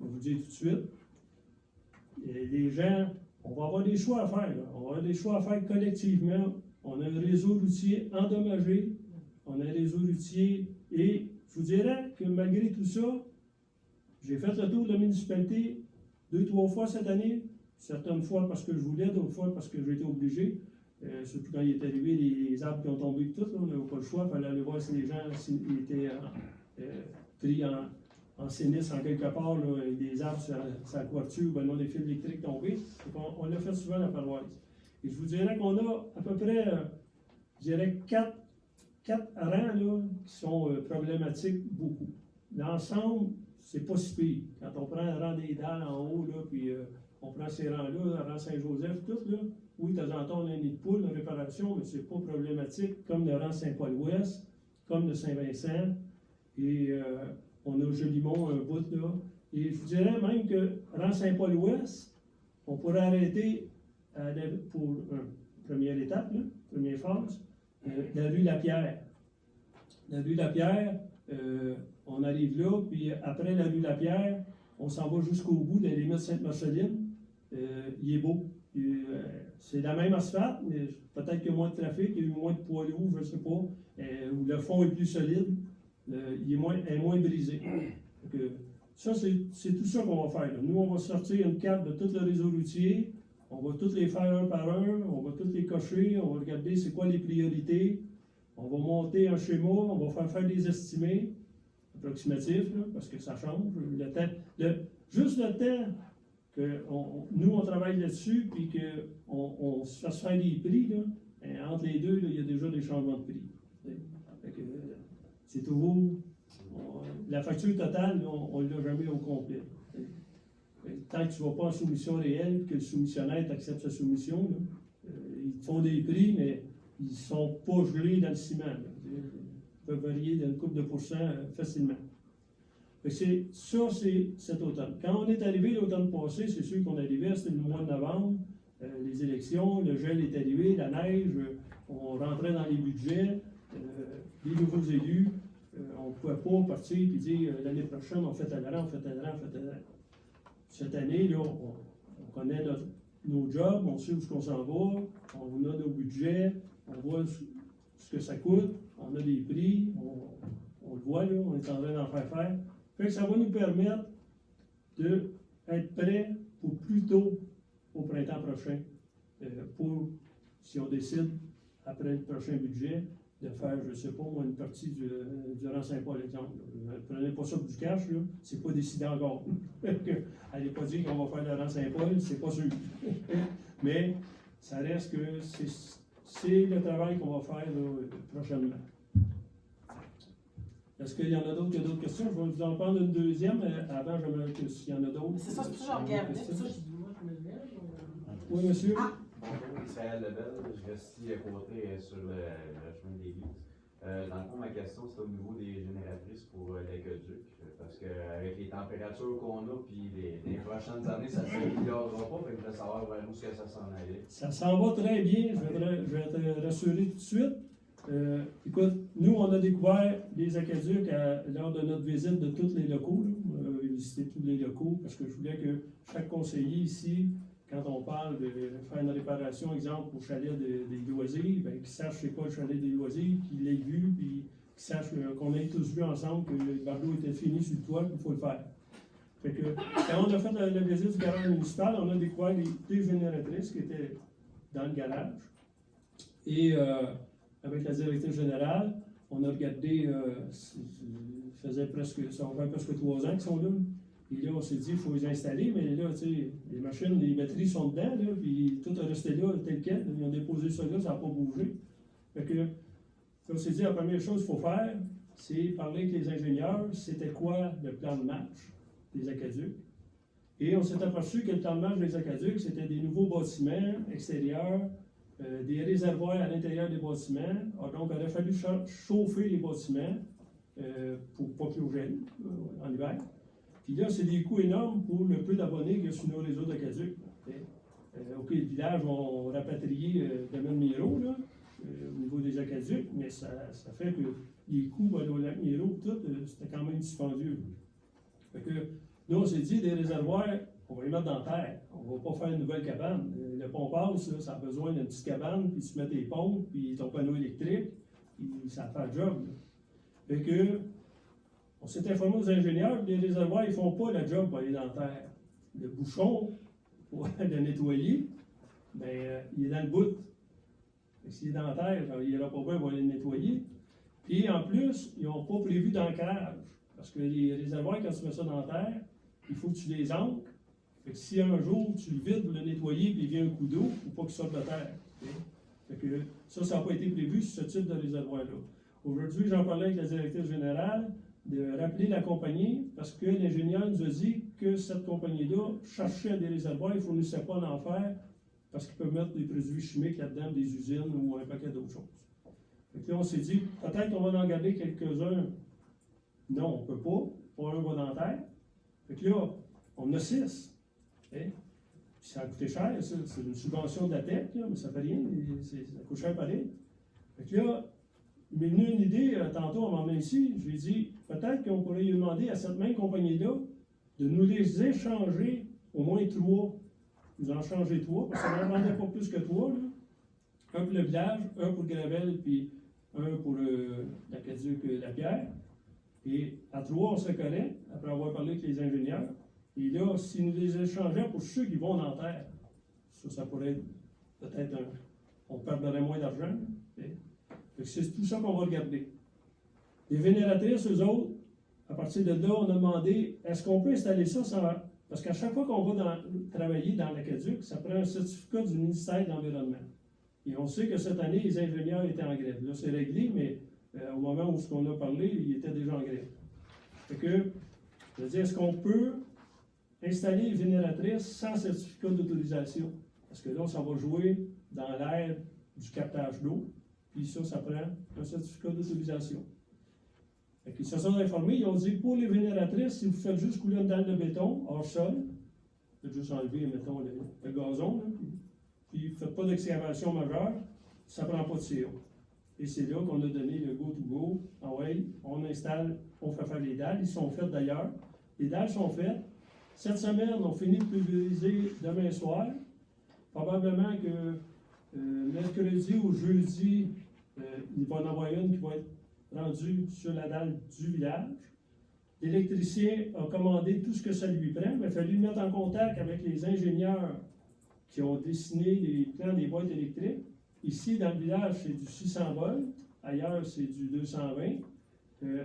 Je vais vous dire tout de suite. Et les gens, on va avoir des choix à faire. Là. On va avoir des choix à faire collectivement. On a un réseau routier endommagé. On a un réseau routier. Et je vous dirais que malgré tout ça, j'ai fait le tour de la municipalité 2-3 fois cette année. Certaines fois parce que je voulais, d'autres fois parce que j'ai été obligé. Surtout quand il est arrivé les arbres qui ont tombé et tout, là, on n'avait pas le choix. Il fallait aller voir si les gens étaient pris en sinistre en quelque part, là, et des arbres sur la couverture, ben non, des fils électriques tombés. On l'a fait souvent à la paroisse. Et je vous dirais qu'on a à peu près, je dirais, 4 rangs là, qui sont problématiques beaucoup. L'ensemble, c'est pas si pire. Quand on prend le rang des dalles en haut, là, puis on prend ces rangs-là, le rang Saint-Joseph, tout, là, oui, de temps en temps, on a un nid de poule, une réparation, mais c'est pas problématique, comme le rang Saint-Paul-Ouest, comme le Saint-Vincent, et on a Jolimont, un bout, là. Et je vous dirais même que rang Saint-Paul-Ouest, on pourrait arrêter pour une première étape, là, première phase, la rue Lapierre. La rue Lapierre, on arrive là, puis après la rue Lapierre, on s'en va jusqu'au bout de la limite Sainte-Marceline. Il est beau. C'est la même asphalte, mais peut-être qu'il y a moins de trafic, il y a eu moins de poids lourds, je ne sais pas. Ou le fond est plus solide, il est moins brisé. Donc, ça, c'est tout ça qu'on va faire. Là. Nous, on va sortir une carte de tout le réseau routier, on va tous les faire un par un, on va tous les cocher, on va regarder c'est quoi les priorités, on va monter un schéma, on va faire des estimés approximatifs, là, parce que ça change. Juste le temps que nous, on travaille là-dessus, puis qu'on se fasse faire des prix, là, entre les deux, là, il y a déjà des changements de prix. C'est toujours... la facture totale, là, on ne l'a jamais au complet. Tant que tu ne vas pas en soumission réelle, que le soumissionnaire t'accepte sa soumission, là, ils te font des prix, mais ils ne sont pas gelés dans le ciment. Là. Ils peuvent varier d'une couple de pourcents facilement. C'est cet automne. Quand on est arrivé l'automne passé, c'est sûr qu'on arrivait, c'était le mois de novembre, les élections, le gel est arrivé, la neige, on rentrait dans les budgets, les nouveaux élus, on ne pouvait pas partir et dire l'année prochaine, on fait tel rang, on fait tel rang, on fait tel rang. Cette année, là, on connaît nos jobs, on sait où on s'en va, on a nos budgets, on voit ce que ça coûte, on a des prix, on le voit, là, on est en train d'en faire. Fait que ça va nous permettre d'être prêts pour plus tôt au printemps prochain, pour, si on décide, après le prochain budget, de faire, je ne sais pas, moi, une partie du rang Saint-Paul, exemple. Ne prenez pas ça pour du cash, là, c'est pas décidé encore. Allez pas dire qu'on va faire le rang Saint-Paul, c'est pas sûr. Mais ça reste que c'est le travail qu'on va faire là, prochainement. Est-ce qu'il y en a d'autres qui ont d'autres questions? Je vais vous en prendre une deuxième. Avant, j'aimerais que s'il y en a d'autres. C'est ça, c'est toujours regardé. C'est ça, je dis, moi, je me lève. Oui, monsieur. Bonjour, Israël Lebel, je reste ici à côté sur le chemin d'église. Dans le fond, ma question, c'est au niveau des génératrices pour l'aqueduc, parce qu'avec les températures qu'on a, puis les prochaines années, ça ne s'améliorera pas, fait que je voulais savoir vers où est-ce que ça s'en allait. Ça s'en va très bien, je vais te rassurer tout de suite. Écoute, nous, on a découvert les aqueducs lors de notre visite de tous les locaux. Visiter tous les locaux, parce que je voulais que chaque conseiller ici, quand on parle de faire une réparation, exemple, au chalet des loisirs, bien, qu'il sache c'est quoi le chalet des loisirs, qu'il l'ait vu, puis sachent qu'on ait tous vu ensemble que le bardeau était fini sur le toit, qu'il faut le faire. Fait que, quand on a fait la visite du garage municipal, on a découvert les deux génératrices qui étaient dans le garage. Et avec la directrice générale, on a regardé, ça va faire presque 3 ans qu'ils sont là. Puis là, on s'est dit, il faut les installer, mais là, tu sais, les machines, les batteries sont dedans, là, puis tout est resté là, tel quel. Ils ont déposé ça là, ça n'a pas bougé. Fait que, on s'est dit, la première chose qu'il faut faire, c'est parler avec les ingénieurs, c'était quoi le plan de marche des aqueducs. Et on s'est aperçu que le plan de marche des aqueducs, c'était des nouveaux bâtiments extérieurs, des réservoirs à l'intérieur des bâtiments. Alors, donc, il aurait fallu chauffer les bâtiments pour pas qu'ils gèlent en hiver. Puis là, c'est des coûts énormes pour le peu d'abonnés qu'il y a sur nos réseaux d'aqueducs. OK, le village va rapatrier domaine Miro, là, au niveau des aqueducs, mais ça fait que les coûts pour aller au lac Miro, tout, c'était quand même dispendieux. Fait que, nous, on s'est dit, des réservoirs, on va les mettre dans la terre. On ne va pas faire une nouvelle cabane. Le pompage, ça a besoin d'une petite cabane, puis tu mets tes pompes, puis ton panneau électrique, puis ça fait le job. Là. Fait que, on s'est informé aux ingénieurs, les réservoirs, ils ne font pas le job pour aller dans la terre. Le bouchon, pour le nettoyer, bien, il est dans le bout. S'il est dans la terre, il n'ira pas bien pour aller le nettoyer. Puis, en plus, ils n'ont pas prévu d'ancrage. Parce que les réservoirs, quand tu mets ça dans la terre, il faut que tu les ancres. Fait que si un jour tu le vides pour le nettoyer, puis il vient un coup d'eau, il ne faut pas qu'il sorte de terre. Fait que ça n'a pas été prévu sur ce type de réservoir-là. Aujourd'hui, j'en parlais avec la directrice générale de rappeler la compagnie parce que l'ingénieur nous a dit que cette compagnie-là cherchait des réservoirs, il ne fournissait pas d'en faire parce qu'ils peuvent mettre des produits chimiques là-dedans, des usines ou un paquet d'autres choses. Fait que là, on s'est dit, peut-être qu'on va en garder quelques-uns. Non, on ne peut pas un va dans la terre. Fait que là, on en a 6. Puis ça a coûté cher, ça. C'est une subvention de la TEC, là, mais ça fait rien, ça coûte cher pareil. Fait que là, il m'est venu une idée, tantôt, on m'en met ici, je lui ai dit, peut-être qu'on pourrait lui demander à cette même compagnie-là de nous les échanger au moins 3. Nous en changer 3, parce qu'on n'en vendait pas plus que 3, là. Un pour le village, un pour le gravel, puis un pour l'aqueduc La Pierre. Et à 3, on se connaît, après avoir parlé avec les ingénieurs. Et là, s'ils nous les échangeaient pour ceux qui vont dans la terre, ça pourrait être peut-être on perdrait moins d'argent. C'est tout ça qu'on va regarder. Les vénératrices, eux autres, à partir de là, on a demandé, est-ce qu'on peut installer ça sans... Parce qu'à chaque fois qu'on va travailler dans l'aqueduc, ça prend un certificat du ministère de l'Environnement. Et on sait que cette année, les ingénieurs étaient en grève. Là, c'est réglé, mais au moment où on a parlé, ils étaient déjà en grève. Fait que, je veux dire, est-ce qu'on peut installer les vénératrices sans certificat d'autorisation? Parce que là, ça va jouer dans l'aire du captage d'eau. Puis ça prend un certificat d'autorisation. Ils se sont informés, ils ont dit, pour les vénératrices, si vous faites juste couler une dalle de béton hors sol, vous faites juste enlever, mettons, le gazon, là, puis vous ne faites pas d'excavation majeure, ça ne prend pas de CO. Et c'est là qu'on a donné le go-to-go. Ah ouais, on installe, on fait faire les dalles. Ils sont faites d'ailleurs. Les dalles sont faites. Cette semaine, on finit de pulvériser demain soir. Probablement que mercredi ou jeudi, il va y en avoir une qui va être rendue sur la dalle du village. L'électricien a commandé tout ce que ça lui prend, mais il a fallu mettre en contact avec les ingénieurs qui ont dessiné les plans des boîtes électriques. Ici, dans le village, c'est du 600 volts. Ailleurs, c'est du 220.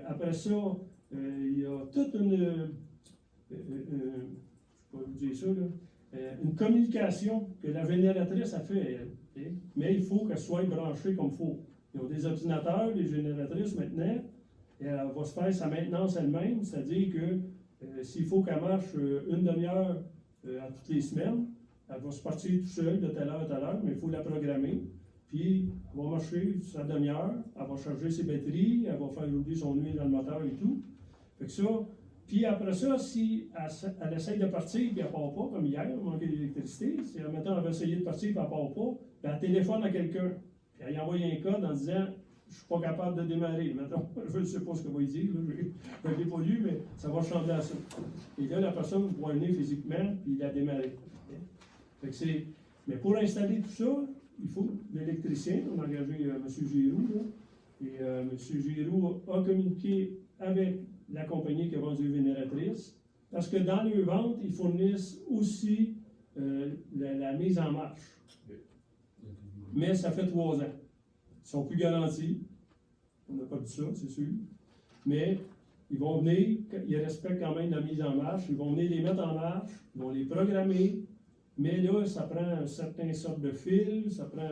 Après ça, il y a toute je ne vais pas vous dire ça, là, une communication que la vénératrice a fait, elle. Mais il faut qu'elle soit branchée comme il faut. Ils ont des ordinateurs, les génératrices maintenant, et elle va se faire sa maintenance elle-même, c'est-à-dire que s'il faut qu'elle marche une demi-heure à toutes les semaines, elle va se partir tout seul de telle heure à telle heure, mais il faut la programmer. Puis, elle va marcher sa demi-heure, elle va charger ses batteries, elle va faire oublier son huile dans le moteur et tout. Fait que ça. Puis après ça, si elle essaye de partir et elle ne part pas, comme hier, on manquait d'électricité, si maintenant elle va essayer de partir et elle ne part pas, bien, elle téléphone à quelqu'un. Puis elle envoie un code en disant « Je ne suis pas capable de démarrer ». Maintenant, je ne sais pas ce qu'elle va dire, je ne l'ai pas lu, mais ça va changer à ça. Et là, la personne va venir physiquement puis la démarrer. Fait que mais pour installer tout ça, il faut l'électricien. On a engagé M. Giroux. Là. Et M. Giroux a communiqué avec la compagnie qui a vendu les génératrices, parce que dans leurs ventes, ils fournissent aussi la mise en marche. Mais ça fait 3 ans. Ils sont plus garantis. On n'a pas dit ça, c'est sûr. Mais ils vont venir, ils respectent quand même la mise en marche, ils vont venir les mettre en marche, ils vont les programmer. Mais là, ça prend un certain sorte de fil, ça prend.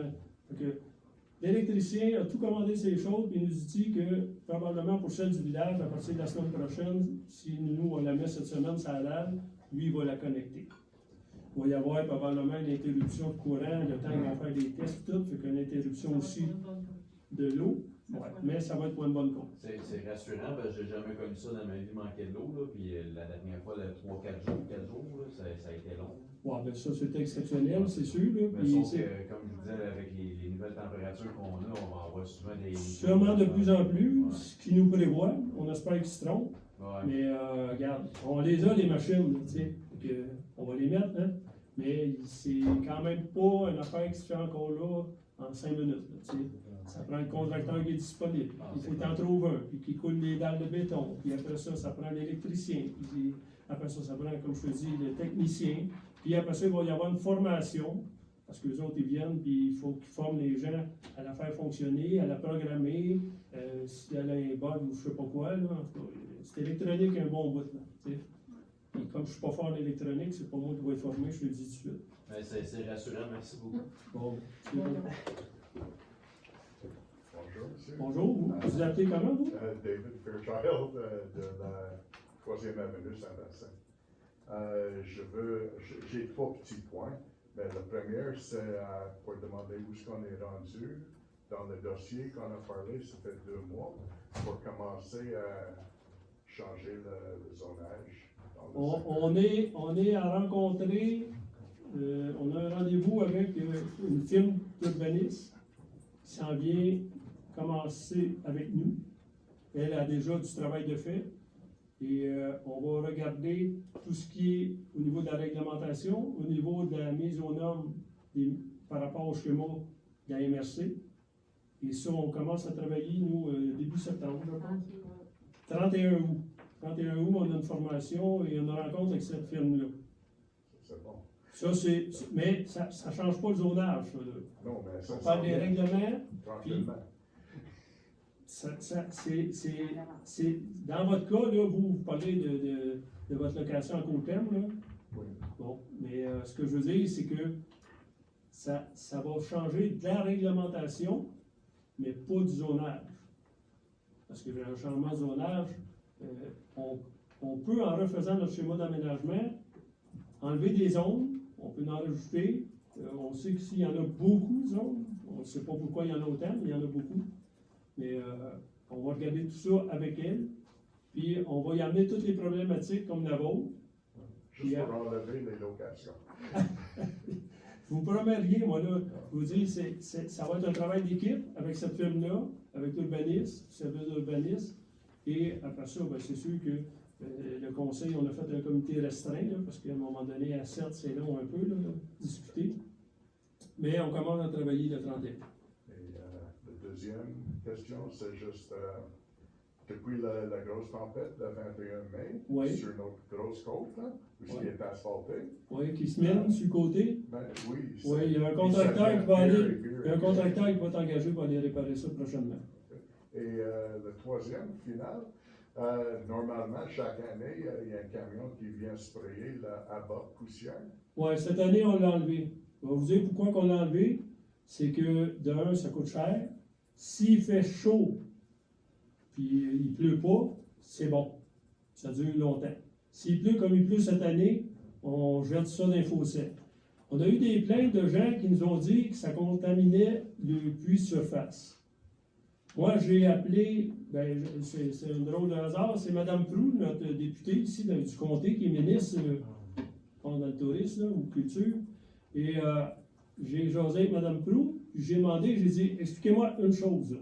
L'électricien a tout commandé ces choses, puis il nous dit que probablement pour celle du village, à partir de la semaine prochaine, si nous on la met cette semaine, ça a lui il va la connecter. Il va y avoir probablement une interruption de courant, le temps qu'ils vont faire des tests, tout, fait qu'une interruption aussi de l'eau. Ouais, mais ça va être pour une bonne cause. C'est rassurant, parce que j'ai jamais connu ça dans ma vie, manquer de l'eau, là, puis la dernière fois, 3-4 jours, là, ça a été long. Ouais, ben ça, c'était exceptionnel, c'est sûr. Là, mais sauf que, comme je vous disais, avec les nouvelles températures qu'on a, on va avoir souvent des... Sûrement de plus en plus, ce qui nous prévoit, on espère qu'ils se trompent. Ouais. Mais regarde, on les a, les machines, tu sais, on va les mettre, hein, mais c'est quand même pas une affaire qui se fait encore là en 5 minutes, tu sais. Ça prend le contracteur qui est disponible, il faut en trouver un, puis qui coule les dalles de béton, puis après ça, ça prend l'électricien, puis après ça, ça prend, comme je te dis, le technicien, puis après ça, il va y avoir une formation, parce que les autres, ils viennent, puis il faut qu'ils forment les gens à la faire fonctionner, à la programmer, s'il y a un bug ou je sais pas quoi, là, en tout cas, c'est électronique un bon bout, là, tu sais. Et comme je ne suis pas fort en électronique, c'est pas moi qui vais être formé, je te le dis tout de suite. C'est rassurant, merci beaucoup. Bon, c'est bon. Bonjour, monsieur. Bonjour, vous vous appelez comment, vous? David Fairchild de la 3e Avenue Saint-Vincent. J'ai 3 petits points, mais le premier, c'est pour demander où est-ce qu'on est rendu dans le dossier qu'on a parlé, ça fait 2 mois, pour commencer à changer le zonage. On est à rencontrer, on a un rendez-vous avec une firme d'urbanisme qui s'en vient commencer avec nous. Elle a déjà du travail de fait et on va regarder tout ce qui est au niveau de la réglementation, au niveau de la mise aux normes par rapport au schéma de la MRC. Et ça, on commence à travailler, nous, début septembre, je pense. 31 août. 31 août, on a une formation et on a une rencontre avec cette firme-là. C'est bon. Ça, mais ça ne change pas le zonage, ça, là. Non, mais ça On parle des règlements. tranquillement. C'est dans votre cas, là, vous parlez de votre location à court terme, là. Oui. Bon, mais ce que je veux dire, c'est que ça va changer de la réglementation, mais pas du zonage. Parce que un changement de zonage, on peut, en refaisant notre schéma d'aménagement, enlever des zones, on peut en rajouter. On sait que s'il y en a beaucoup de zones, on ne sait pas pourquoi il y en a autant, mais il y en a beaucoup. Mais on va regarder tout ça avec elle, puis on va y amener toutes les problématiques comme la vôtre. Juste pour enlever les locations. Je vous promets rien, moi, là. Je vous dis, ça va être un travail d'équipe avec cette firme-là, avec l'urbanisme, le service d'urbanisme. Et après ça, ben, c'est sûr que le conseil, on a fait un comité restreint, là, parce qu'à un moment donné, à 7, c'est long un peu, là, discuter. Mais on commence à travailler le 31. Et la deuxième question, c'est juste, depuis la grosse tempête le 21 mai, Oui. sur notre grosse côte, là, où ce Oui. qui est asphalté, Oui, qui se mène sur le côté. ben oui. Oui, il y a un ça contracteur devient qui va pire aller. et pire Il y a un et pire. contracteur qui va t'engager pour aller réparer ça prochainement. Et le troisième, final, normalement, chaque année, il y a un camion qui vient sprayer la abat poussière. Oui, cette année, on l'a enlevé. Je vais vous dire pourquoi on l'a enlevé. C'est que, d'un, ça coûte cher. S'il fait chaud, puis il pleut pas, c'est bon. Ça dure longtemps. S'il pleut comme il pleut cette année, on jette ça dans les fossés. On a eu des plaintes de gens qui nous ont dit que ça contaminait le puits de surface. Moi, j'ai appelé, ben, c'est un drôle de hasard, c'est Mme Proulx, notre députée ici du comté, qui est ministre dans le tourisme là, ou culture. Et j'ai jasé avec Mme Proulx, puis j'ai demandé, j'ai dit, expliquez-moi une chose. Là.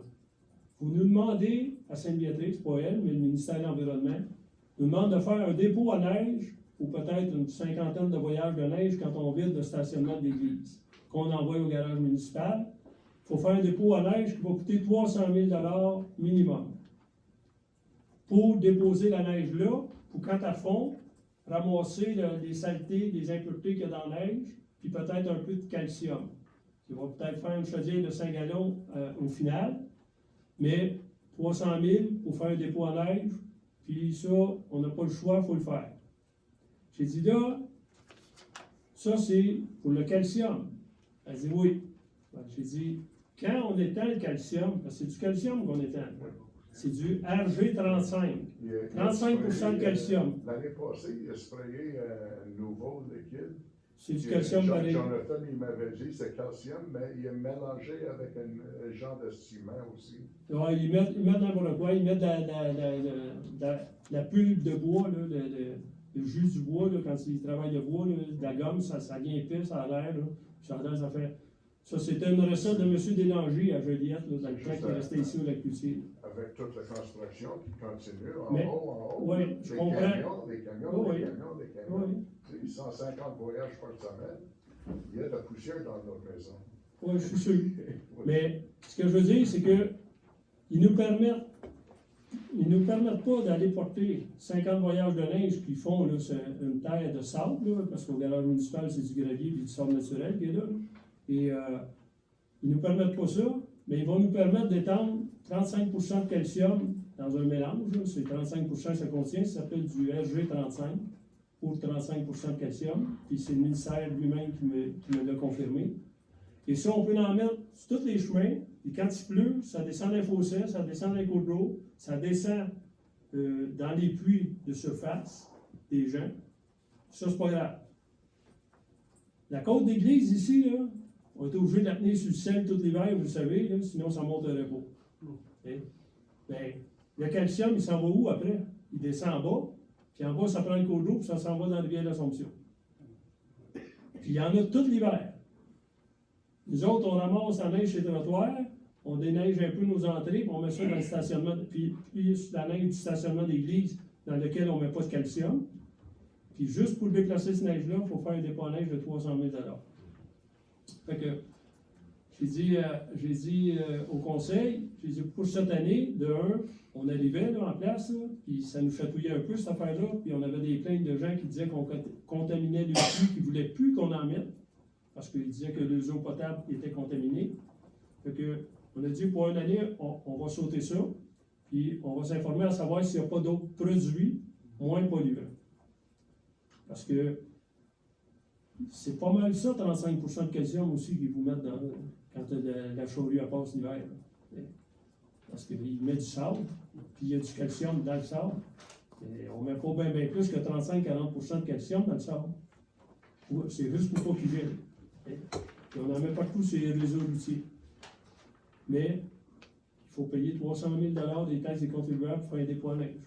Vous nous demandez à Sainte-Béatrice, pas elle, mais le ministère de l'Environnement, nous demande de faire un dépôt à neige ou peut-être une 50aine de voyages de neige quand on vide le stationnement de l'église, qu'on envoie au garage municipal. faut faire un dépôt à neige qui va coûter 300 000 minimum. Pour déposer la neige là, pour quand elle fond, ramasser les saletés, les impuretés qu'il y a dans la neige, puis peut-être un peu de calcium. Il va peut-être faire une chaudière de 5 gallons au final, mais 300 000 pour faire un dépôt à neige, puis ça, on n'a pas le choix, il faut le faire. J'ai dit là, ça c'est pour le calcium. Elle dit oui. J'ai dit, quand on étend le calcium, parce que c'est du calcium qu'on étend, c'est du RG35. 35% de calcium. L'année passée, il a sprayé un nouveau liquide. C'est du calcium pareil. Jonathan, il m'avait dit c'est calcium, mais il est mélangé avec un genre de ciment aussi. Ouais, ils mettent n'importe quoi, ils mettent la pulpe de bois, là, le jus du bois, là, quand ils travaillent le bois, là, de la gomme, ça vient épais, ça a l'air, là. Ça a l'air, ça fait. Ça, c'était une recette de M. Deslanger à Joliette, là, dans le temps qu'il restait ici au Lac-Cloutier. Avec toute la construction qui continue Mais, en haut. oui, je comprends. Des camions, des Oui. camions. Tu sais, 150 voyages par semaine. Il y a de la poussière dans notre maison. Oui, je suis sûr. Mais ce que je veux dire, c'est que ils nous permettent pas d'aller porter 50 voyages de neige qui font là, une terre de sable, là, parce qu'au garage municipal, c'est du gravier et du sable naturel qui est là. Et ils nous permettent pas ça, mais ils vont nous permettre d'étendre 35% de calcium dans un mélange. Là. C'est 35% que ça contient, ça s'appelle du RG35 pour 35% de calcium. Puis c'est le ministère lui-même qui me l'a confirmé. Et ça, on peut en mettre sur tous les chemins. Et quand il pleut, ça descend dans les fossés, ça descend dans les cours d'eau, ça descend dans les puits de surface des gens. Ça, c'est pas grave. La côte d'église ici, là, on est obligé de la tenir sur le sel tout l'hiver, vous le savez, là, sinon ça ne monterait pas. Okay? Ben, le calcium, il s'en va où après? Il descend en bas, puis en bas, ça prend le cours d'eau, puis ça s'en va dans la rivière de l'Assomption. Puis il y en a tout l'hiver. Nous autres, on ramasse la neige chez le trottoir, on déneige un peu nos entrées, puis on met ça dans le stationnement, puis la neige du stationnement d'église, dans lequel on ne met pas de calcium. Puis juste pour déplacer cette neige-là, il faut faire un dépôt à neige de 300 000 $. Fait que, j'ai dit au conseil, j'ai dit pour cette année, de un, on arrivait là, en place, là, puis ça nous chatouillait un peu cette affaire-là, puis on avait des plaintes de gens qui disaient qu'on contaminait les puits, qui ne voulaient plus qu'on en mette, parce qu'ils disaient que les eaux potables étaient contaminées. Fait que, on a dit pour une année, on va sauter ça, puis on va s'informer à savoir s'il n'y a pas d'autres produits moins polluants. Parce que c'est pas mal ça, 35% de calcium aussi qu'ils vous mettent dans, quand la charrue passe l'hiver. Parce qu'il met du sable, puis il y a du calcium dans le sable. Et on ne met pas bien plus que 35-40% de calcium dans le sable. C'est juste pour pas qu'il gèle. Et on n'en met pas partout sur les réseaux routiers. Mais il faut payer 300 000 $ des taxes des contribuables pour faire un dépôt à neige.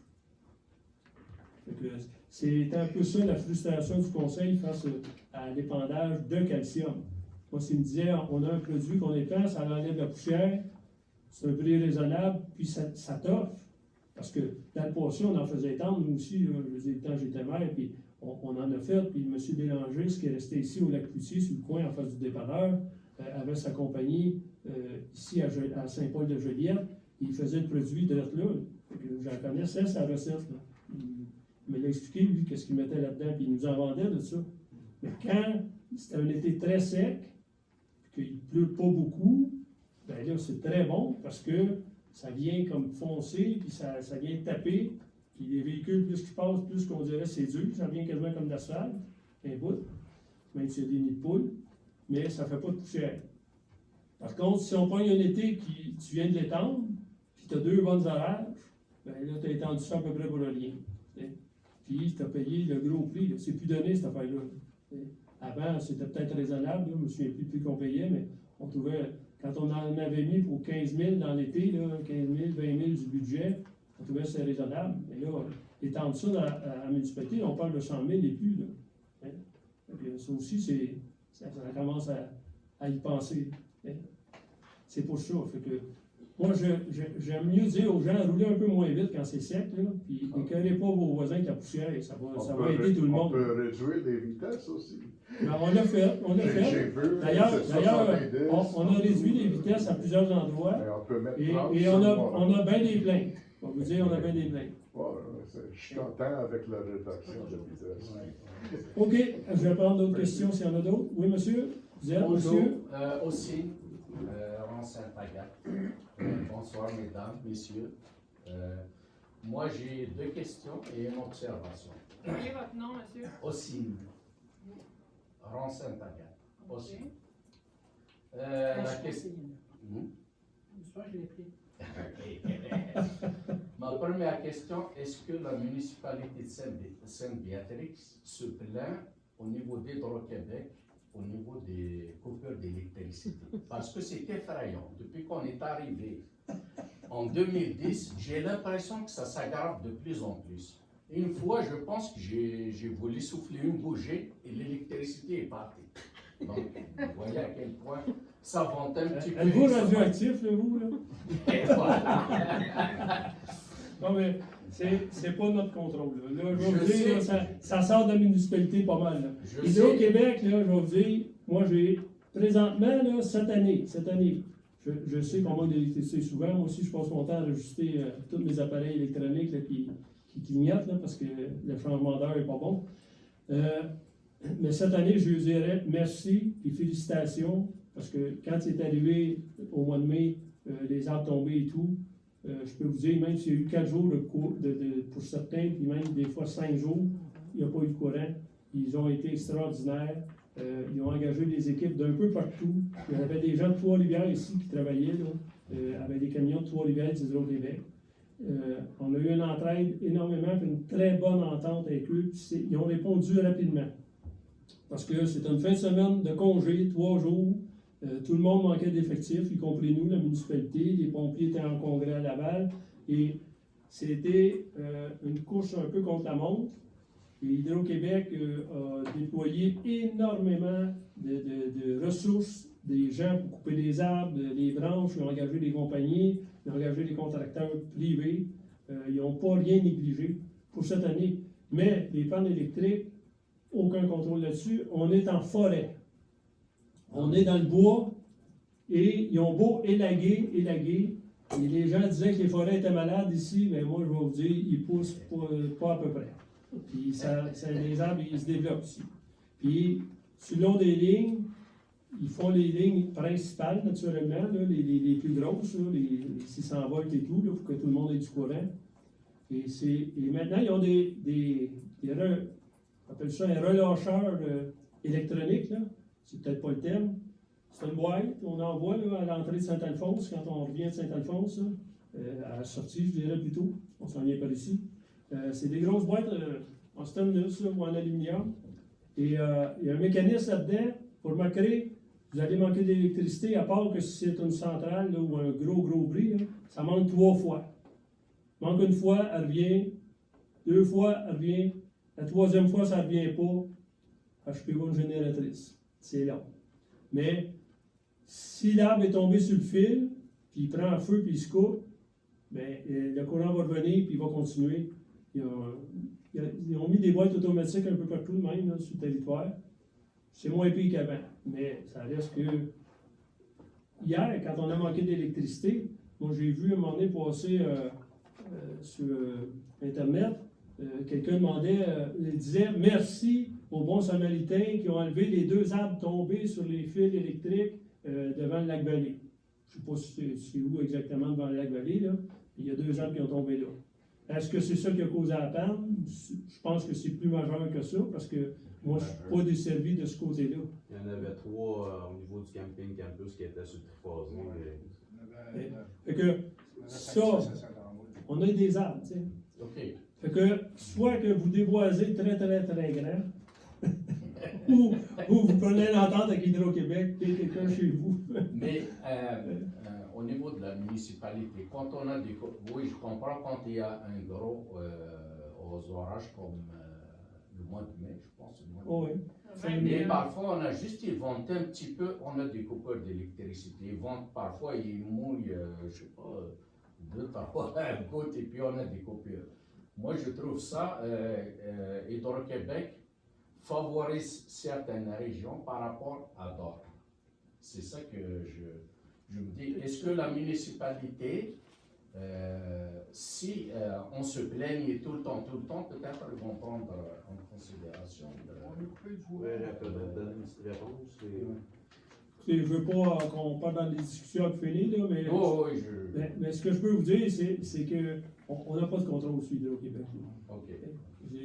C'est un peu ça la frustration du conseil face à l'épandage de calcium. Moi, s'il me disait, on a un produit qu'on épand, ça enlève la poussière, c'est un prix raisonnable, puis ça t'offre. Parce que dans le passé, on en faisait étendre, nous aussi, là, je veux dire, quand j'étais maire, puis on en a fait, puis M. Bélanger, ce qui est resté ici au Lac-Cloutier, sur le coin, en face du dépanneur, avait sa compagnie ici à Saint-Paul-de-Joliette, il faisait le produit de là. J'en connaissais sa recette. Là. Il me l'a expliqué, lui, qu'est-ce qu'il mettait là-dedans, puis il nous en vendait de ça. Mais quand c'était un été très sec, puis qu'il ne pleut pas beaucoup, ben là, c'est très bon parce que ça vient comme foncer, puis ça vient taper, puis les véhicules, plus qu'ils passent, plus qu'on dirait c'est dur, ça vient quasiment comme de l'asphalte, un bout, même s'il y a des nids de poules, mais ça ne fait pas de poussière. Par contre, si on pogne un été qui tu viens de l'étendre, puis tu as 2 bonnes orages, ben là, tu as étendu ça à peu près pour rien. Puis tu as payé le gros prix, c'est plus donné cette affaire-là. Avant, c'était peut-être raisonnable, là, je ne me souviens plus qu'on payait, mais on trouvait, quand on en avait mis pour 15 000 dans l'été, 15 000, 20 000 du budget, on trouvait que c'était raisonnable. Mais là, étendre ça à la municipalité, on parle de 100 000 et plus. Là. Hein? Ça aussi, ça commence à y penser. Hein? C'est pour ça. Fait que, moi, j'aime mieux dire aux gens, roulez un peu moins vite quand c'est sec, là, puis n'écœurez pas vos voisins avec la poussière, ça va aider tout le On monde. peut réduire les vitesses aussi. Ben, on l'a fait. J'ai vu, D'ailleurs, c'est 70, on a réduit les vitesses à plusieurs endroits mais on peut mettre et 30 on sur a, moi. on a bien des plaintes. On va vous dire, on a bien des plaintes. Ouais, je suis content avec la réduction de vitesse. OK, je vais prendre d'autres questions s'il y en a d'autres. Oui, monsieur? Vous êtes, Bonjour, monsieur? aussi, Rancin Pagat. Bonsoir, mesdames, messieurs. Moi, j'ai 2 questions et une observation. Quel est votre nom, monsieur? Aussi, Rancin Pagat. Aussi. Ok. La question. Soit je l'ai pris. Ma première question, est-ce que la municipalité de Sainte-Béatrix se plaint au niveau d'Hydro-Québec, au niveau des coupures d'électricité? Parce que c'est effrayant. Depuis qu'on est arrivé en 2010, j'ai l'impression que ça s'aggrave de plus en plus. Une fois, je pense que j'ai voulu souffler une bougie et l'électricité est partie. Donc, vous voyez à quel point ça vente un petit peu. Êtes-vous radioactif, là, vous, là? Et voilà. Non, mais c'est pas notre contrôle, là. Là, je vais Je vous dire, sais. là, ça sort de la municipalité pas mal, là. Je Ici au sais. Québec, là, je vais vous dire, moi, j'ai, présentement, là, cette année, je sais qu'on manque d'électricité souvent. Moi aussi, je passe mon temps à ajuster tous mes appareils électroniques là, qui clignotent, là, parce que le changement d'heure n'est pas bon. Mais cette année, je lui dirais merci et félicitations, parce que quand c'est arrivé au mois de mai, les arbres tombés et tout, je peux vous dire, même s'il y a eu 4 jours pour certains, puis même des fois 5 jours, il n'y a pas eu de courant. Ils ont été extraordinaires. Ils ont engagé des équipes d'un peu partout. Il y avait des gens de Trois-Rivières ici qui travaillaient, là, avec des camions de Trois-Rivières d'Hydro-Québec. On a eu une entraide énormément, puis une très bonne entente avec eux. Ils ont répondu rapidement. Parce que c'était une fin de semaine de congé, 3 jours. Tout le monde manquait d'effectifs, y compris nous, la municipalité. Les pompiers étaient en congrès à Laval. Et c'était une course un peu contre la montre. Et Hydro-Québec a déployé énormément de ressources, des gens pour couper les arbres, les branches, ils ont engagé des compagnies, ils ont engagé des contracteurs privés. Ils n'ont pas rien négligé pour cette année. Mais les pannes électriques, aucun contrôle là-dessus. On est en forêt. On est dans le bois et ils ont beau élaguer. Et les gens disaient que les forêts étaient malades ici, mais moi je vais vous dire, ils poussent pas à peu près. Puis les arbres, ils se développent ici. Puis, sur le long des lignes, ils font les lignes principales, naturellement, là, les plus grosses, là, les 600 volts et tout, là, pour que tout le monde ait du courant. Et maintenant, ils ont on appelle ça un relâcheur électronique, là. C'est peut-être pas le thème. C'est une boîte qu'on envoie là, à l'entrée de Saint-Alphonse, quand on revient de Saint-Alphonse, à la sortie, je dirais plutôt. On s'en vient par ici. C'est des grosses boîtes en stainless ou en aluminium. Et il y a un mécanisme là-dedans. Pour remarquer, vous allez manquer d'électricité, à part que si c'est une centrale là, ou un gros bris, là, ça manque 3 fois. Manque une fois, elle revient. 2 fois, elle revient. La 3e fois, ça ne revient pas. HP va une génératrice. C'est long. Mais si l'arbre est tombé sur le fil, puis il prend feu, puis il se coupe, bien, le courant va revenir, puis il va continuer. Ils ont mis des boîtes automatiques un peu partout, même, là, sur le territoire. C'est moins pire qu'avant. Mais ça reste que. Hier, quand on a manqué d'électricité, moi, j'ai vu un moment donné passer sur Internet, quelqu'un disait merci aux bons samaritains qui ont enlevé les 2 arbres tombés sur les fils électriques devant le lac Vallée. Je ne sais pas si c'est où exactement devant le lac Vallée, là. Il y a 2 arbres qui ont tombé là. Est-ce que c'est ça qui a causé la panne? Je pense que c'est plus majeur que ça, parce que moi, je ne suis pas desservi de ce côté-là. Il y en avait 3 au niveau du camping campus qui étaient sur le triphasé. Fait que ça, on a des arbres, tu sais. OK. Fait que, soit que vous déboisez très grand, ou vous prenez l'entente avec Hydro-Québec et quelqu'un chez vous. Mais au niveau de la municipalité, quand on a oui, je comprends quand il y a un gros aux orages comme le mois de mai, je pense. Le mois de Oh, mai. oui. Mais parfois, on a juste inventé un petit peu, on a des coupeurs d'électricité. Ils vendent parfois, ils mouillent, je sais pas, 2-3 gouttes et puis on a des coupures. Moi, je trouve ça, Hydro-Québec favorise certaines régions par rapport à d'autres. C'est ça que je me dis. Est-ce que la municipalité, si on se plaigne tout le temps, peut-être ils vont prendre en considération. Ouais, donner une petite réponse. Je ne veux pas qu'on parle dans des discussions infinies, là, mais, Oh, oui, mais ce que je peux vous dire, c'est qu'on n'a pas de contrôle sur Hydro-Québec. Ok.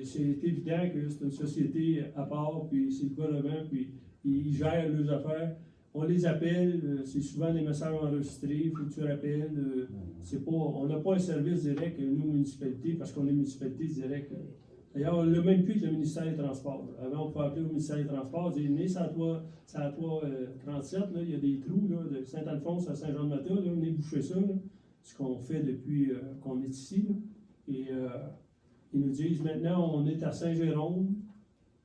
C'est évident que c'est une société à part, puis c'est le gouvernement, puis ils gèrent leurs affaires. On les appelle, c'est souvent des messages enregistrés, il faut que tu rappelles. C'est pas, on n'a pas un service direct, nous, municipalité, parce qu'on est municipalité directe. D'ailleurs, on ne l'a même plus avec le ministère des Transports. Avant, on pouvait appeler au ministère des Transports, dire, venez, c'est à toi 37, là, il y a des trous là, de Saint-Alphonse à Saint-Jean-de-Mata, là, venez boucher ça, là, ce qu'on fait depuis qu'on est ici. Là. Et ils nous disent, maintenant, on est à Saint-Jérôme,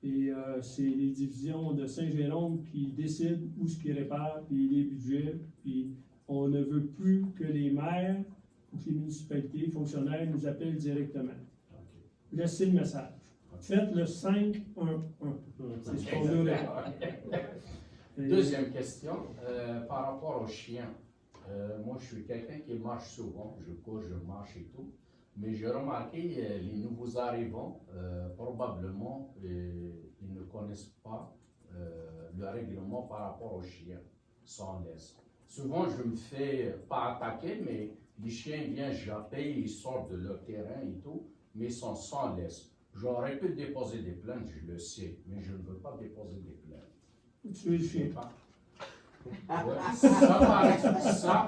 et c'est les divisions de Saint-Jérôme qui décident où ce qu'ils réparent, puis les budgets, puis on ne veut plus que les maires ou que les municipalités, les fonctionnaires nous appellent directement. Laissez le message. Faites le 5-1-1. C'est ce qu'on veut. Deuxième question, par rapport aux chiens. Moi, je suis quelqu'un qui marche souvent, je cours, je marche et tout. Mais j'ai remarqué, les nouveaux arrivants, probablement, ils ne connaissent pas le règlement par rapport aux chiens, sans laisse. Souvent, je me fais pas attaquer, mais les chiens viennent japper, ils sortent de leur terrain et tout, mais ils sont sans laisse. J'aurais pu déposer des plaintes, je le sais, mais je ne veux pas déposer des plaintes. Tuer le chien. Ouais. Ça, par exemple, ça,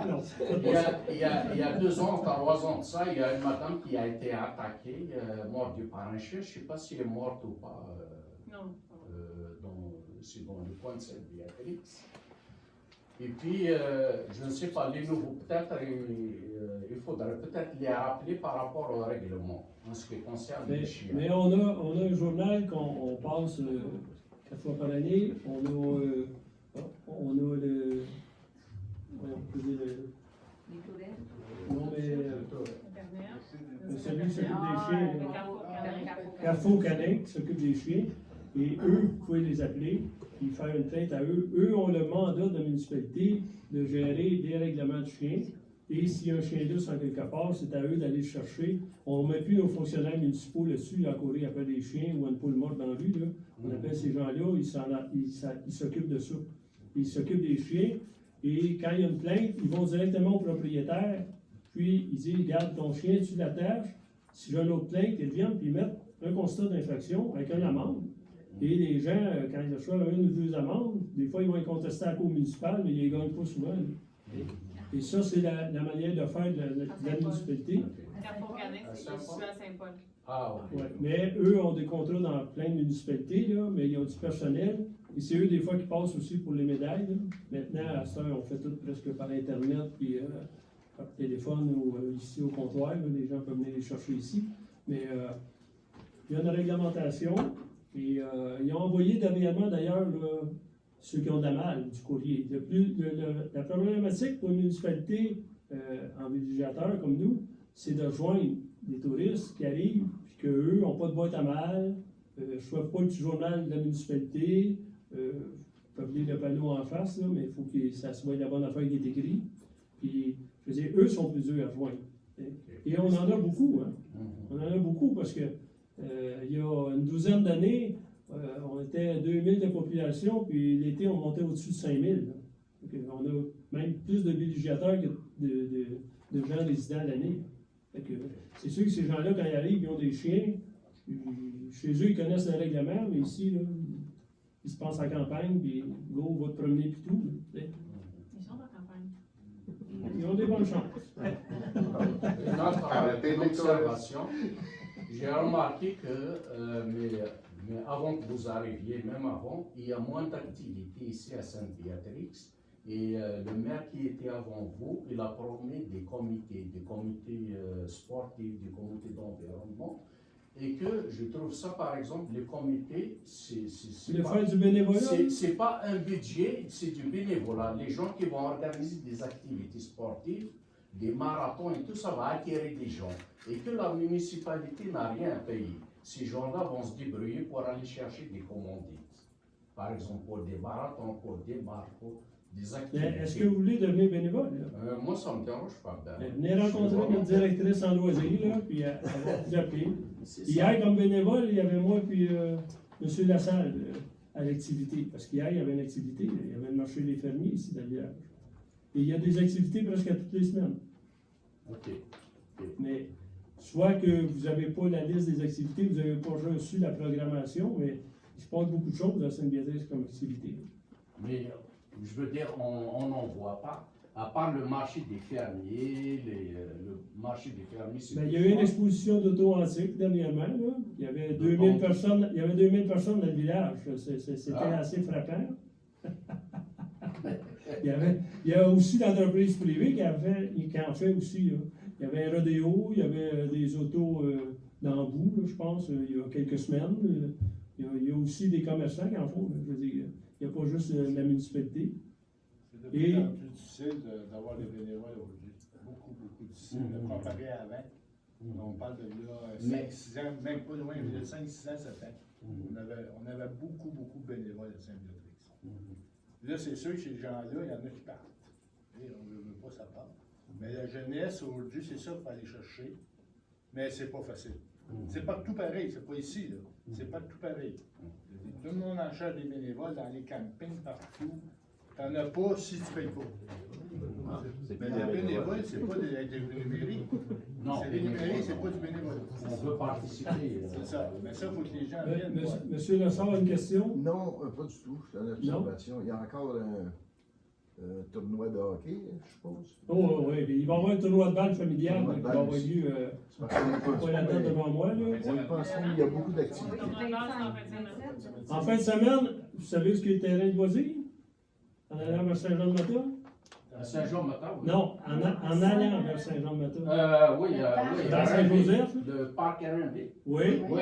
il y a 2 ans, 3 ans de ça, il y a une madame qui a été attaquée, mordue par un chien. Je ne sais pas si elle est morte ou pas. Non. C'est dans le coin de Sainte-Béatrix. Et puis, je ne sais pas, les nouveaux, peut-être, il faudrait peut-être les rappeler par rapport au règlement, en ce qui concerne les chiens. Mais on a un journal qu'on passe 4 fois par année. On a le. On peut dire le. Non, mais. Celui qui s'occupe des chiens. Carrefour Canin qui s'occupe des chiens. Et eux, vous pouvez les appeler et faire une plainte à eux. Eux ont le mandat de la municipalité de gérer des règlements de chiens. Et s'il y a un chien lousse en quelque part, c'est à eux d'aller le chercher. On ne met plus nos fonctionnaires municipaux là-dessus à courir après des chiens ou à une poule morte dans la rue. Là. On appelle ces gens-là, ils s'occupent de ça. Ils s'occupent des chiens. Et quand il y a une plainte, ils vont directement au propriétaire. Puis ils disent, regarde, ton chien, tu l'attaches. Si j'ai une autre plainte, ils viennent puis ils mettent un constat d'infraction avec une amende. Et les gens, quand ils reçoivent 1 ou 2 amendes, des fois, ils vont les contester à la cour municipale, mais ils ne les gagnent pas souvent. Et ça, c'est la manière de faire de la municipalité. Carrefour Canin, c'est situé à Saint-Paul. Ah, ok. Ouais. Mais eux ont des contrats dans plein de municipalités, là, mais ils ont du personnel. Et c'est eux, des fois, qui passent aussi pour les médailles. Là. Maintenant, à cette heure, on fait tout presque par Internet, puis par téléphone ou ici au comptoir. Là, les gens peuvent venir les chercher ici. Mais il y a une réglementation. Et ils ont envoyé dernièrement, d'ailleurs, ceux qui ont de la malle, du courrier. La problématique pour une municipalité en villégiateur comme nous, c'est de rejoindre des touristes qui arrivent, puis qu'eux n'ont pas de boîte à mal, ne reçoivent pas le petit journal de la municipalité, peuvent lire le panneau en face, là, mais il faut que ça soit la bonne affaire qui est écrite. Puis, je veux dire, eux sont plus durs à rejoindre. Et on en a beaucoup, hein. On en a beaucoup parce que il y a une douzaine d'années, on était à 2000 de population, puis l'été, on montait au-dessus de 5000. On a même plus de villégiateurs que de gens résidents l'année. C'est sûr que ces gens-là, quand ils arrivent, ils ont des chiens. Chez eux, ils connaissent le règlement, mais ici, là, ils se passent en campagne, puis go, va te promener, puis tout. Ils sont en campagne. Ils ont des bonnes chances. Une autre observation. J'ai remarqué que, mais avant que vous arriviez, même avant, il y a moins d'activités ici à Sainte-Béatrix. Et le maire qui était avant vous, il a promis des comités sportifs, des comités d'environnement. et que je trouve ça, par exemple, les comités, c'est Le pas, faire du bénévolat? c'est pas un budget, c'est du bénévolat. Les gens qui vont organiser des activités sportives, des marathons et tout ça va attirer des gens. Et que la municipalité n'a rien à payer. Ces gens-là vont se débrouiller pour aller chercher des commandites. Par exemple, pour des marathons, pour des marches, pour des activités. Mais est-ce que vous voulez devenir bénévole? Là? Moi, ça me dérange pas. Ben, Venez rencontrer notre directrice en loisirs, là, puis elle va vous appeler. c'est ça. Hier, comme bénévole, il y avait moi puis M. Lassalle à l'activité. Parce qu'hier, il y avait une activité. Il y avait le marché des fermiers ici, d'ailleurs. Et il y a des activités presque à toutes les semaines. OK. Mais soit que vous n'avez pas la liste des activités, vous n'avez pas reçu la programmation, mais il se passe beaucoup de choses à Sainte-Béatrice comme activité. Mais je veux dire, on n'en voit pas. À part le marché des fermiers, le marché des fermiers, c'est Ben, il y a eu une exposition d'auto antique dernièrement. Là. Il y avait 2000 personnes, il y avait 2000 personnes dans le village. C'était assez frappant. il y a aussi l'entreprise privée qui en fait aussi. Là. Il y avait un rodéo, il y avait des autos d'embout, je pense, il y a quelques semaines. Il y a aussi des commerçants qui en font. Là. Je veux dire, il n'y a pas juste la municipalité. C'est de plus en plus difficile d'avoir des bénévoles aujourd'hui. Beaucoup difficile comparé à avant. On parle de là 5-6 ans, même pas loin, 5-6 ans, 7 ans. On avait beaucoup de bénévoles à Sainte-Béatrice. Là, c'est sûr que ces gens-là, il y en a qui partent. Et on ne veut pas, ça part. Mais la jeunesse, aujourd'hui, c'est ça qu'il faut aller chercher. Mais c'est pas facile. C'est pas tout pareil, c'est pas ici, là. C'est pas tout pareil. Tout le monde en cherche des bénévoles dans les campings, partout. T'en as pas si tu payes pas. Mais les bénévoles, c'est pas des numériques. Non, C'est des numériques, c'est pas du bénévole. on veut participer. C'est ça. Mais ça, il faut que les gens viennent. voir. Monsieur Lessard a une question? Non, pas du tout. C'est une observation. Il y a encore un tournoi de hockey, je suppose. Oh, oui. Il va y avoir un tournoi de balle familial Tournoi de qui balle va avoir aussi. lieu. C'est parce qu'on Pas pense la date devant moi, là. on y pense qu'il y a beaucoup d'activités. En fin de semaine, vous savez ce qu'est le terrain de loisirs? En allant vers Saint-Jean-de-Mata? À Saint-Jean-Matin, oui. Non, en allant vers Saint-Jean-de-Mata. Oui, Dans Saint-Joseph? Le parc R&B. Oui. Oui.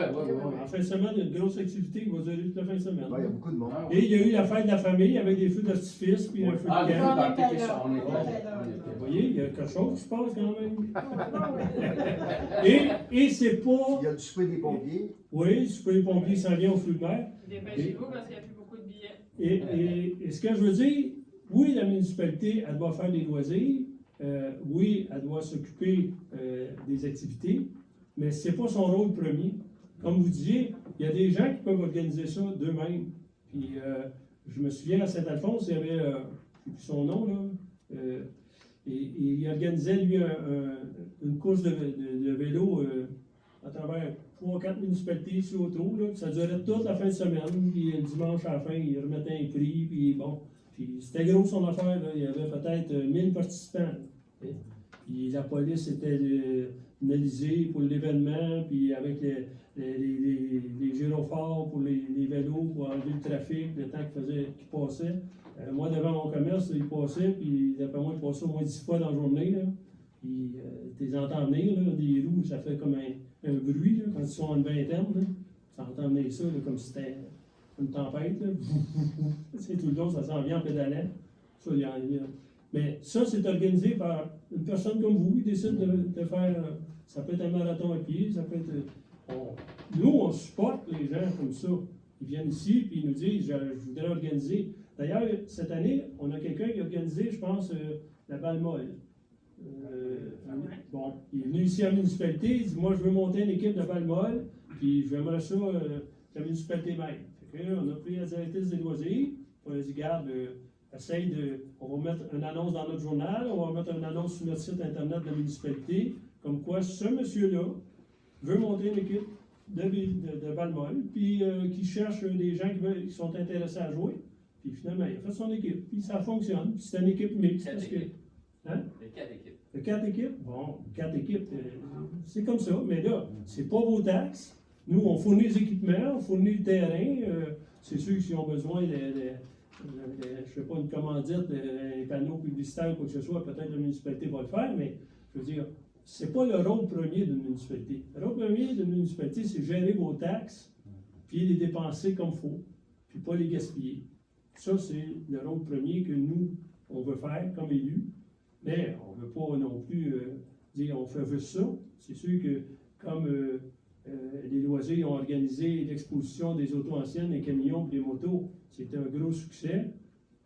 En fin de semaine, il y a une grosse activité qui va durer toute la fin de semaine. Ouais, il y a beaucoup de monde. Ah, Et il y a eu la fête de la famille avec des feux d'artifice puis un feu Ah, de les feux camp. d'artifice, on était On là. était là. Vous voyez, il y a quelque chose qui se passe quand même. Et c'est pas. Il y a le souper des pompiers. Oui, super les pompiers s'en vient au flux de mer. Dépêchez-vous parce qu'il n'y a plus beaucoup de billets. Et ce que je veux dire, oui, la municipalité, elle doit faire des loisirs. Oui, elle doit s'occuper des activités. Mais ce n'est pas son rôle premier. Comme vous disiez, il y a des gens qui peuvent organiser ça d'eux-mêmes. Puis, je me souviens à Saint-Alphonse, il y avait, je ne sais plus son nom, là, et il organisait, lui, une course de vélo à travers 3-4 municipalités sur autour. Là, ça durait toute la fin de semaine. Puis, le dimanche à la fin, il remettait un prix. Puis, bon, puis c'était gros son affaire. Là, il y avait peut-être 1000 participants. Puis, la police était analysée pour l'événement, puis avec les gyrophares pour les vélos, pour enlever le trafic, le temps qu'il passait. Moi, devant mon commerce, il passait, puis d'après moi, il passait au moins 10 fois dans la journée. Là. Puis, tu les entends venir, là, des roues, ça fait comme un bruit, là, quand ils sont en une vingtaine. Là. Tu entends venir ça, là, comme si c'était une tempête. Là. C'est tout le long, ça s'en vient en pédalant. Ça, il y a. Mais ça, c'est organisé par une personne comme vous qui décide de faire. Ça peut être un marathon à pied, ça peut être. Nous, on supporte les gens comme ça. Ils viennent ici puis ils nous disent je voudrais organiser. D'ailleurs, cette année, on a quelqu'un qui a organisé, je pense, la balle molle. Bon, il est venu ici à la municipalité, il dit moi, je veux monter une équipe de balle molle, puis j'aimerais ça la municipalité même. Fait que, on a pris la directrice des loisirs, on a dit garde. On va mettre une annonce dans notre journal, on va mettre une annonce sur notre site internet de la municipalité, comme quoi ce monsieur-là veut monter une équipe de balle molle, puis qui cherche des gens qui sont intéressés à jouer. Puis finalement, il a fait son équipe, puis ça fonctionne. Puis c'est une équipe mixte. Parce que, hein? Les 4 équipes. Les 4 équipes? Bon, 4 équipes, c'est comme ça. Mais là, c'est pas vos taxes. Nous, on fournit les équipements, on fournit le terrain. C'est sûr que s'ils ont besoin je ne sais pas, une commandite, un panneau publicitaire ou quoi que ce soit, peut-être la municipalité va le faire, mais je veux dire, c'est pas le rôle premier d'une municipalité. Le rôle premier d'une municipalité, c'est gérer vos taxes, puis les dépenser comme il faut, puis pas les gaspiller. Ça, c'est le rôle premier que nous, on veut faire comme élus, mais on ne veut pas non plus dire on fait juste ça. C'est sûr que comme les loisirs ont organisé l'exposition des autos anciennes, des camions et des motos, c'était un gros succès.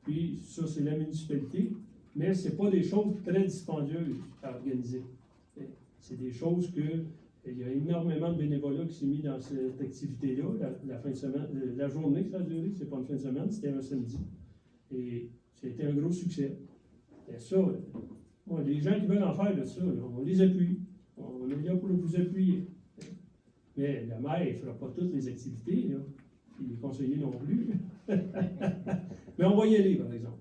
Puis ça, c'est la municipalité, mais ce n'est pas des choses très dispendieuses à organiser. C'est des choses que il y a énormément de bénévolat qui s'est mis dans cette activité-là, la fin de semaine, la journée que ça a duré, c'est pas une fin de semaine, c'était un samedi. Et c'était un gros succès. Et ça, moi, les gens qui veulent en faire de ça, là, on les appuie. On est là pour vous appuyer. Mais la maire ne fera pas toutes les activités, là. Puis les conseillers non plus. Mais on va y aller, par exemple.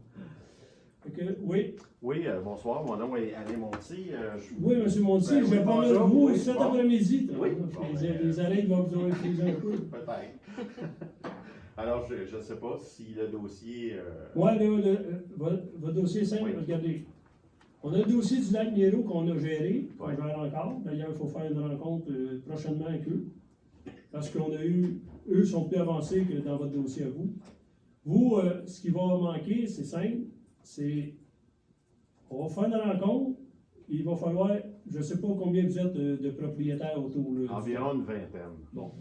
Oui. Oui, bonsoir, mon nom est Alain Monti. Oui, M. Monti, Ben je oui, vais parler de bonjour, vous oui, cet bon. après-midi. Oui. Les oreilles vont vous infliger un peu. Peut-être. Alors, je ne sais pas si le dossier. Moi, votre dossier est simple, Oui. regardez. On a le dossier du lac Miero qu'on a géré, qu'on Oui. gère encore. D'ailleurs, il faut faire une rencontre prochainement avec eux. Parce qu'on a eu, eux sont plus avancés que dans votre dossier à vous. Vous, ce qui va manquer, c'est simple, c'est, on va faire une rencontre, et il va falloir, je ne sais pas combien vous êtes de propriétaires autour. Là, Environ une vingtaine. Bon.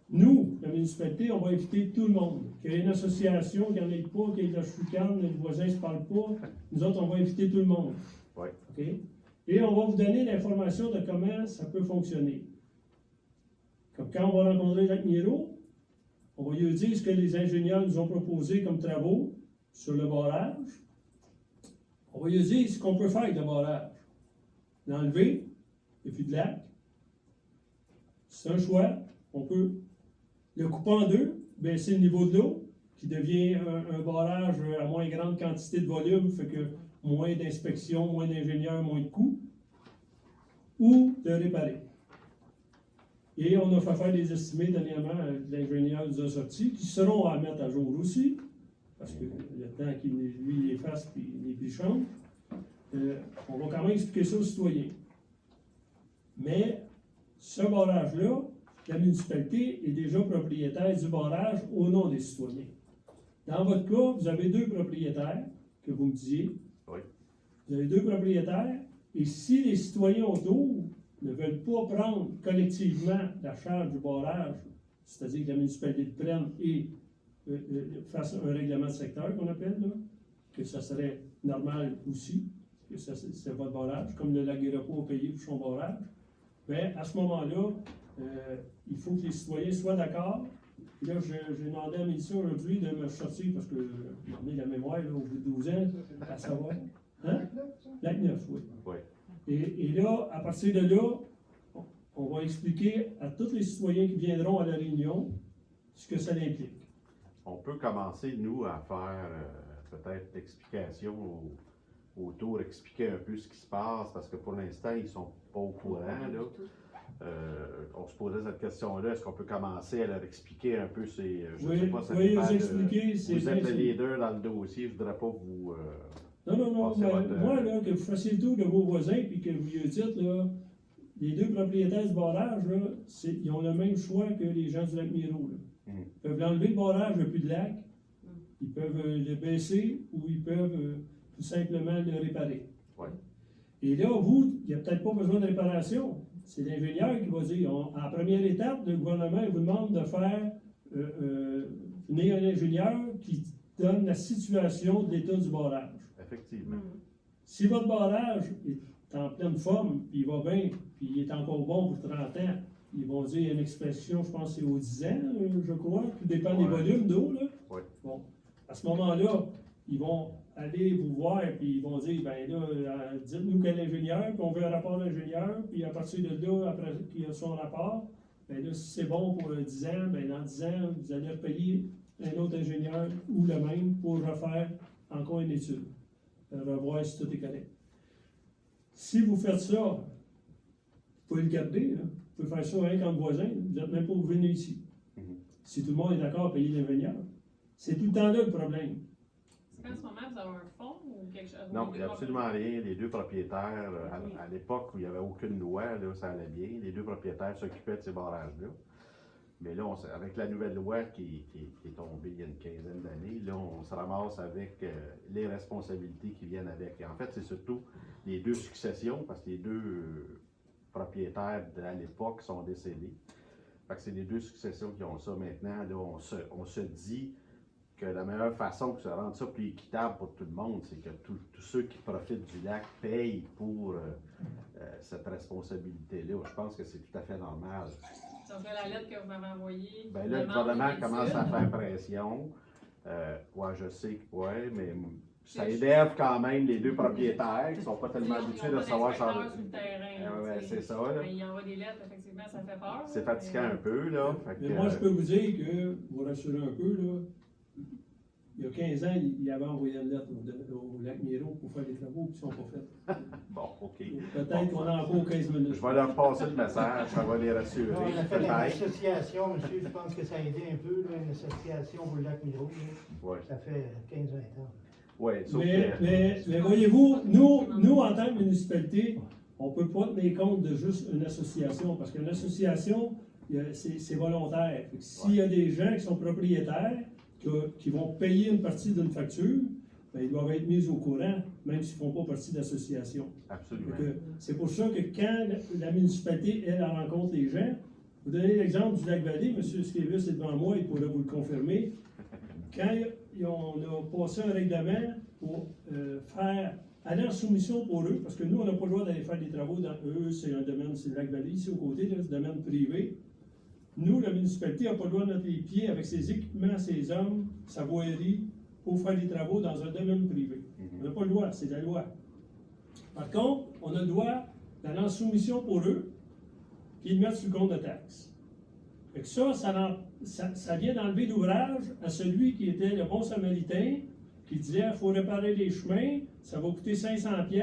Nous, la municipalité, on va inviter tout le monde. Qu'il y ait une association, qu'il n'y en ait pas, qu'il y ait de la chicane, les voisins ne se parlent pas. Nous autres, on va inviter tout le monde. Oui. OK? Et on va vous donner l'information de comment ça peut fonctionner. Comme quand on va rencontrer Jacques Miro, on va lui dire ce que les ingénieurs nous ont proposé comme travaux sur le barrage. On va lui dire ce qu'on peut faire avec le barrage. L'enlever, et puis de lac. C'est un choix. On peut le couper en deux, baisser le niveau de l'eau, qui devient un barrage à moins grande quantité de volume, fait que moins d'inspection, moins d'ingénieurs, moins de coûts, ou de réparer. Et on a fait faire des estimés dernièrement, l'ingénieur nous a sortis, qui seront à mettre à jour aussi, parce que le temps qu'il lui les fasse puis les prix changent. On va quand même expliquer ça aux citoyens. Mais ce barrage-là, la municipalité est déjà propriétaire du barrage au nom des citoyens. Dans votre cas, vous avez deux propriétaires, que vous me disiez. Oui. Vous avez deux propriétaires, et si les citoyens autour ne veulent pas prendre collectivement la charge du barrage, c'est-à-dire que la municipalité le prenne et fasse un règlement de secteur qu'on appelle, là, que ça serait normal aussi, que c'est votre barrage, comme le lac des Repos a payé pour son barrage, bien, à ce moment-là, il faut que les citoyens soient d'accord. Et là, j'ai demandé à Mélissa aujourd'hui de me sortir, parce que j'en ai la mémoire, là, au bout de 12 ans, à savoir. Hein? Lac 9, oui. Oui. Et là, à partir de là, on va expliquer à tous les citoyens qui viendront à la réunion ce que ça implique. On peut commencer, nous, à faire peut-être l'explication autour, expliquer un peu ce qui se passe, parce que pour l'instant, ils ne sont pas au courant. Là. On se posait cette question-là, est-ce qu'on peut commencer à leur expliquer un peu ces... je Oui, sais pas, ça oui, dépend vous expliquer, c'est vous êtes bien le sûr. leader dans le dossier, je ne voudrais pas vous... Non, Passez mais votre- moi, là, que vous fassiez le tour de vos voisins, puis que vous lui dites, là, les deux propriétaires du barrage, là, ils ont le même choix que les gens du lac Miro, là. Mhm. Ils peuvent l'enlever le barrage, il n'y a plus de lac. Ils peuvent le baisser ou ils peuvent tout simplement le réparer. Ouais. Et là, vous, il n'y a peut-être pas besoin de réparation. C'est l'ingénieur qui va dire, en première étape, le gouvernement il vous demande de faire venir un ingénieur qui donne la situation de l'état du barrage. Effectivement. Si votre barrage est en pleine forme, puis il va bien, puis il est encore bon pour 30 ans, ils vont dire une expression, je pense que c'est aux 10 ans, je crois, tout dépend des Ouais. volumes d'eau, là. Ouais. Bon, à ce moment-là, ils vont aller vous voir, puis ils vont dire, ben là, dites-nous quel ingénieur, puis on veut un rapport d'ingénieur, puis à partir de là, après qu'il a son rapport, ben là, si c'est bon pour 10 ans, ben dans 10 ans, vous allez repayer un autre ingénieur ou le même pour refaire encore une étude, revoir si tout est correct. Si vous faites ça, vous pouvez le garder, là. Vous pouvez faire ça rien qu'en voisin, vous n'êtes même pas venu ici. Mhm. Si tout le monde est d'accord à payer l'ingénieur. C'est tout le temps là le problème. Est-ce qu'en ce moment, vous avez un fonds ou quelque chose? Non, il n'y a absolument rien. Les deux propriétaires, à l'époque où il n'y avait aucune loi, là, ça allait bien. Les deux propriétaires s'occupaient de ces barrages-là. Mais là, avec la nouvelle loi qui est tombée il y a une quinzaine d'années, là, on se ramasse avec les responsabilités qui viennent avec. Et en fait, c'est surtout les deux successions, parce que les deux propriétaires à l'époque sont décédés. Fait que c'est les deux successions qui ont ça maintenant. Là, on se dit que la meilleure façon pour se rendre ça plus équitable pour tout le monde, c'est que tous ceux qui profitent du lac payent pour cette responsabilité-là. Je pense que c'est tout à fait normal. Donc là, la lettre que vous m'avez envoyée. Ben là, le gouvernement commence à faire pression. Ouais, je sais que ouais, mais ça énerve quand même les deux propriétaires qui ne sont pas tellement habitués de savoir changer. Sur le terrain, Ouais, c'est ça, là. Il envoie des lettres, effectivement, ça fait peur. C'est fatigant un peu, là. Fait Mais que, moi, je peux vous dire que, vous rassurer un peu, là, il y a 15 ans, il avait envoyé une lettre au lac Miro pour faire les travaux, puis ils ne sont pas faits. bon, OK. Peut-être qu'on a encore 15 minutes. Je vais leur passer le message, ça va les rassurer. On a fait une Peut-être. association, monsieur, je pense que ça a aidé un peu, là, une association pour le lac Miro. Ouais. Ça fait 15-20 ans. Ouais, sauf Mais voyez-vous, nous, en tant que municipalité, on ne peut pas tenir compte de juste une association, parce qu'une association, c'est volontaire. S'il y a des gens qui sont propriétaires, qui vont payer une partie d'une facture, ben, ils doivent être mis au courant, même s'ils ne font pas partie d'association. Absolument. C'est pour ça que quand la municipalité, elle rencontre les gens, vous donnez l'exemple du Lac-Vallée, M. Skevis est devant moi, il pourrait vous le confirmer. Quand on a passé un règlement pour aller en soumission pour eux, parce que nous, on n'a pas le droit d'aller faire des travaux dans eux, c'est un domaine, c'est le Lac-Vallée, ici au côté, c'est un domaine privé. Nous, la municipalité n'a pas le droit de mettre les pieds avec ses équipements, ses hommes, sa voirie, pour faire des travaux dans un domaine privé. On n'a pas le droit, c'est la loi. Par contre, on a le droit d'aller en soumission pour eux, puis de mettre sur le compte de taxes. Fait que ça vient d'enlever l'ouvrage à celui qui était le bon samaritain, qui disait il faut réparer les chemins, ça va coûter 500$, puis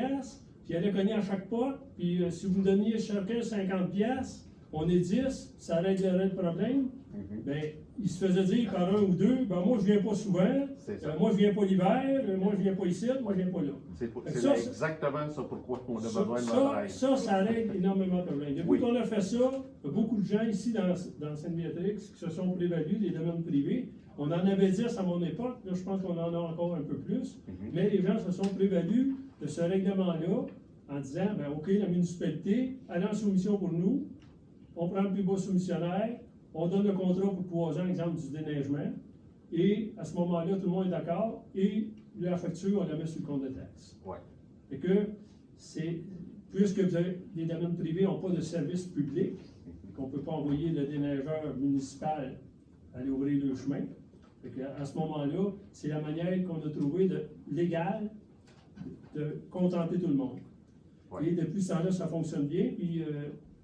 il allait cogner à chaque porte, puis si vous me donniez chacun 50$, on est 10, ça réglerait le problème. Ben, il se faisait dire par un ou deux, ben moi je viens pas souvent, moi je viens pas l'hiver, moi je viens pas ici, moi je viens pas là. C'est exactement ça pourquoi on a besoin de votre aide. Ça règle énormément de problèmes. Depuis qu'on a fait ça, il y a beaucoup de gens ici dans Sainte-Béatrix qui se sont prévalus des domaines privés. On en avait 10 à mon époque, là je pense qu'on en a encore un peu plus, mais les gens se sont prévalus de ce règlement-là en disant, ben OK, la municipalité, allez en soumission pour nous, on prend le plus beau soumissionnaire, on donne le contrat pour 3 ans, exemple du déneigement, et à ce moment-là, tout le monde est d'accord, et la facture, on la met sur le compte de taxes. Ouais. Fait que, puisque les domaines privés n'ont pas de service public, qu'on ne peut pas envoyer le déneigeur municipal aller ouvrir le chemin, fait que à ce moment-là, c'est la manière qu'on a trouvé légale de contenter tout le monde. Ouais. Et depuis ce temps-là, ça fonctionne bien, puis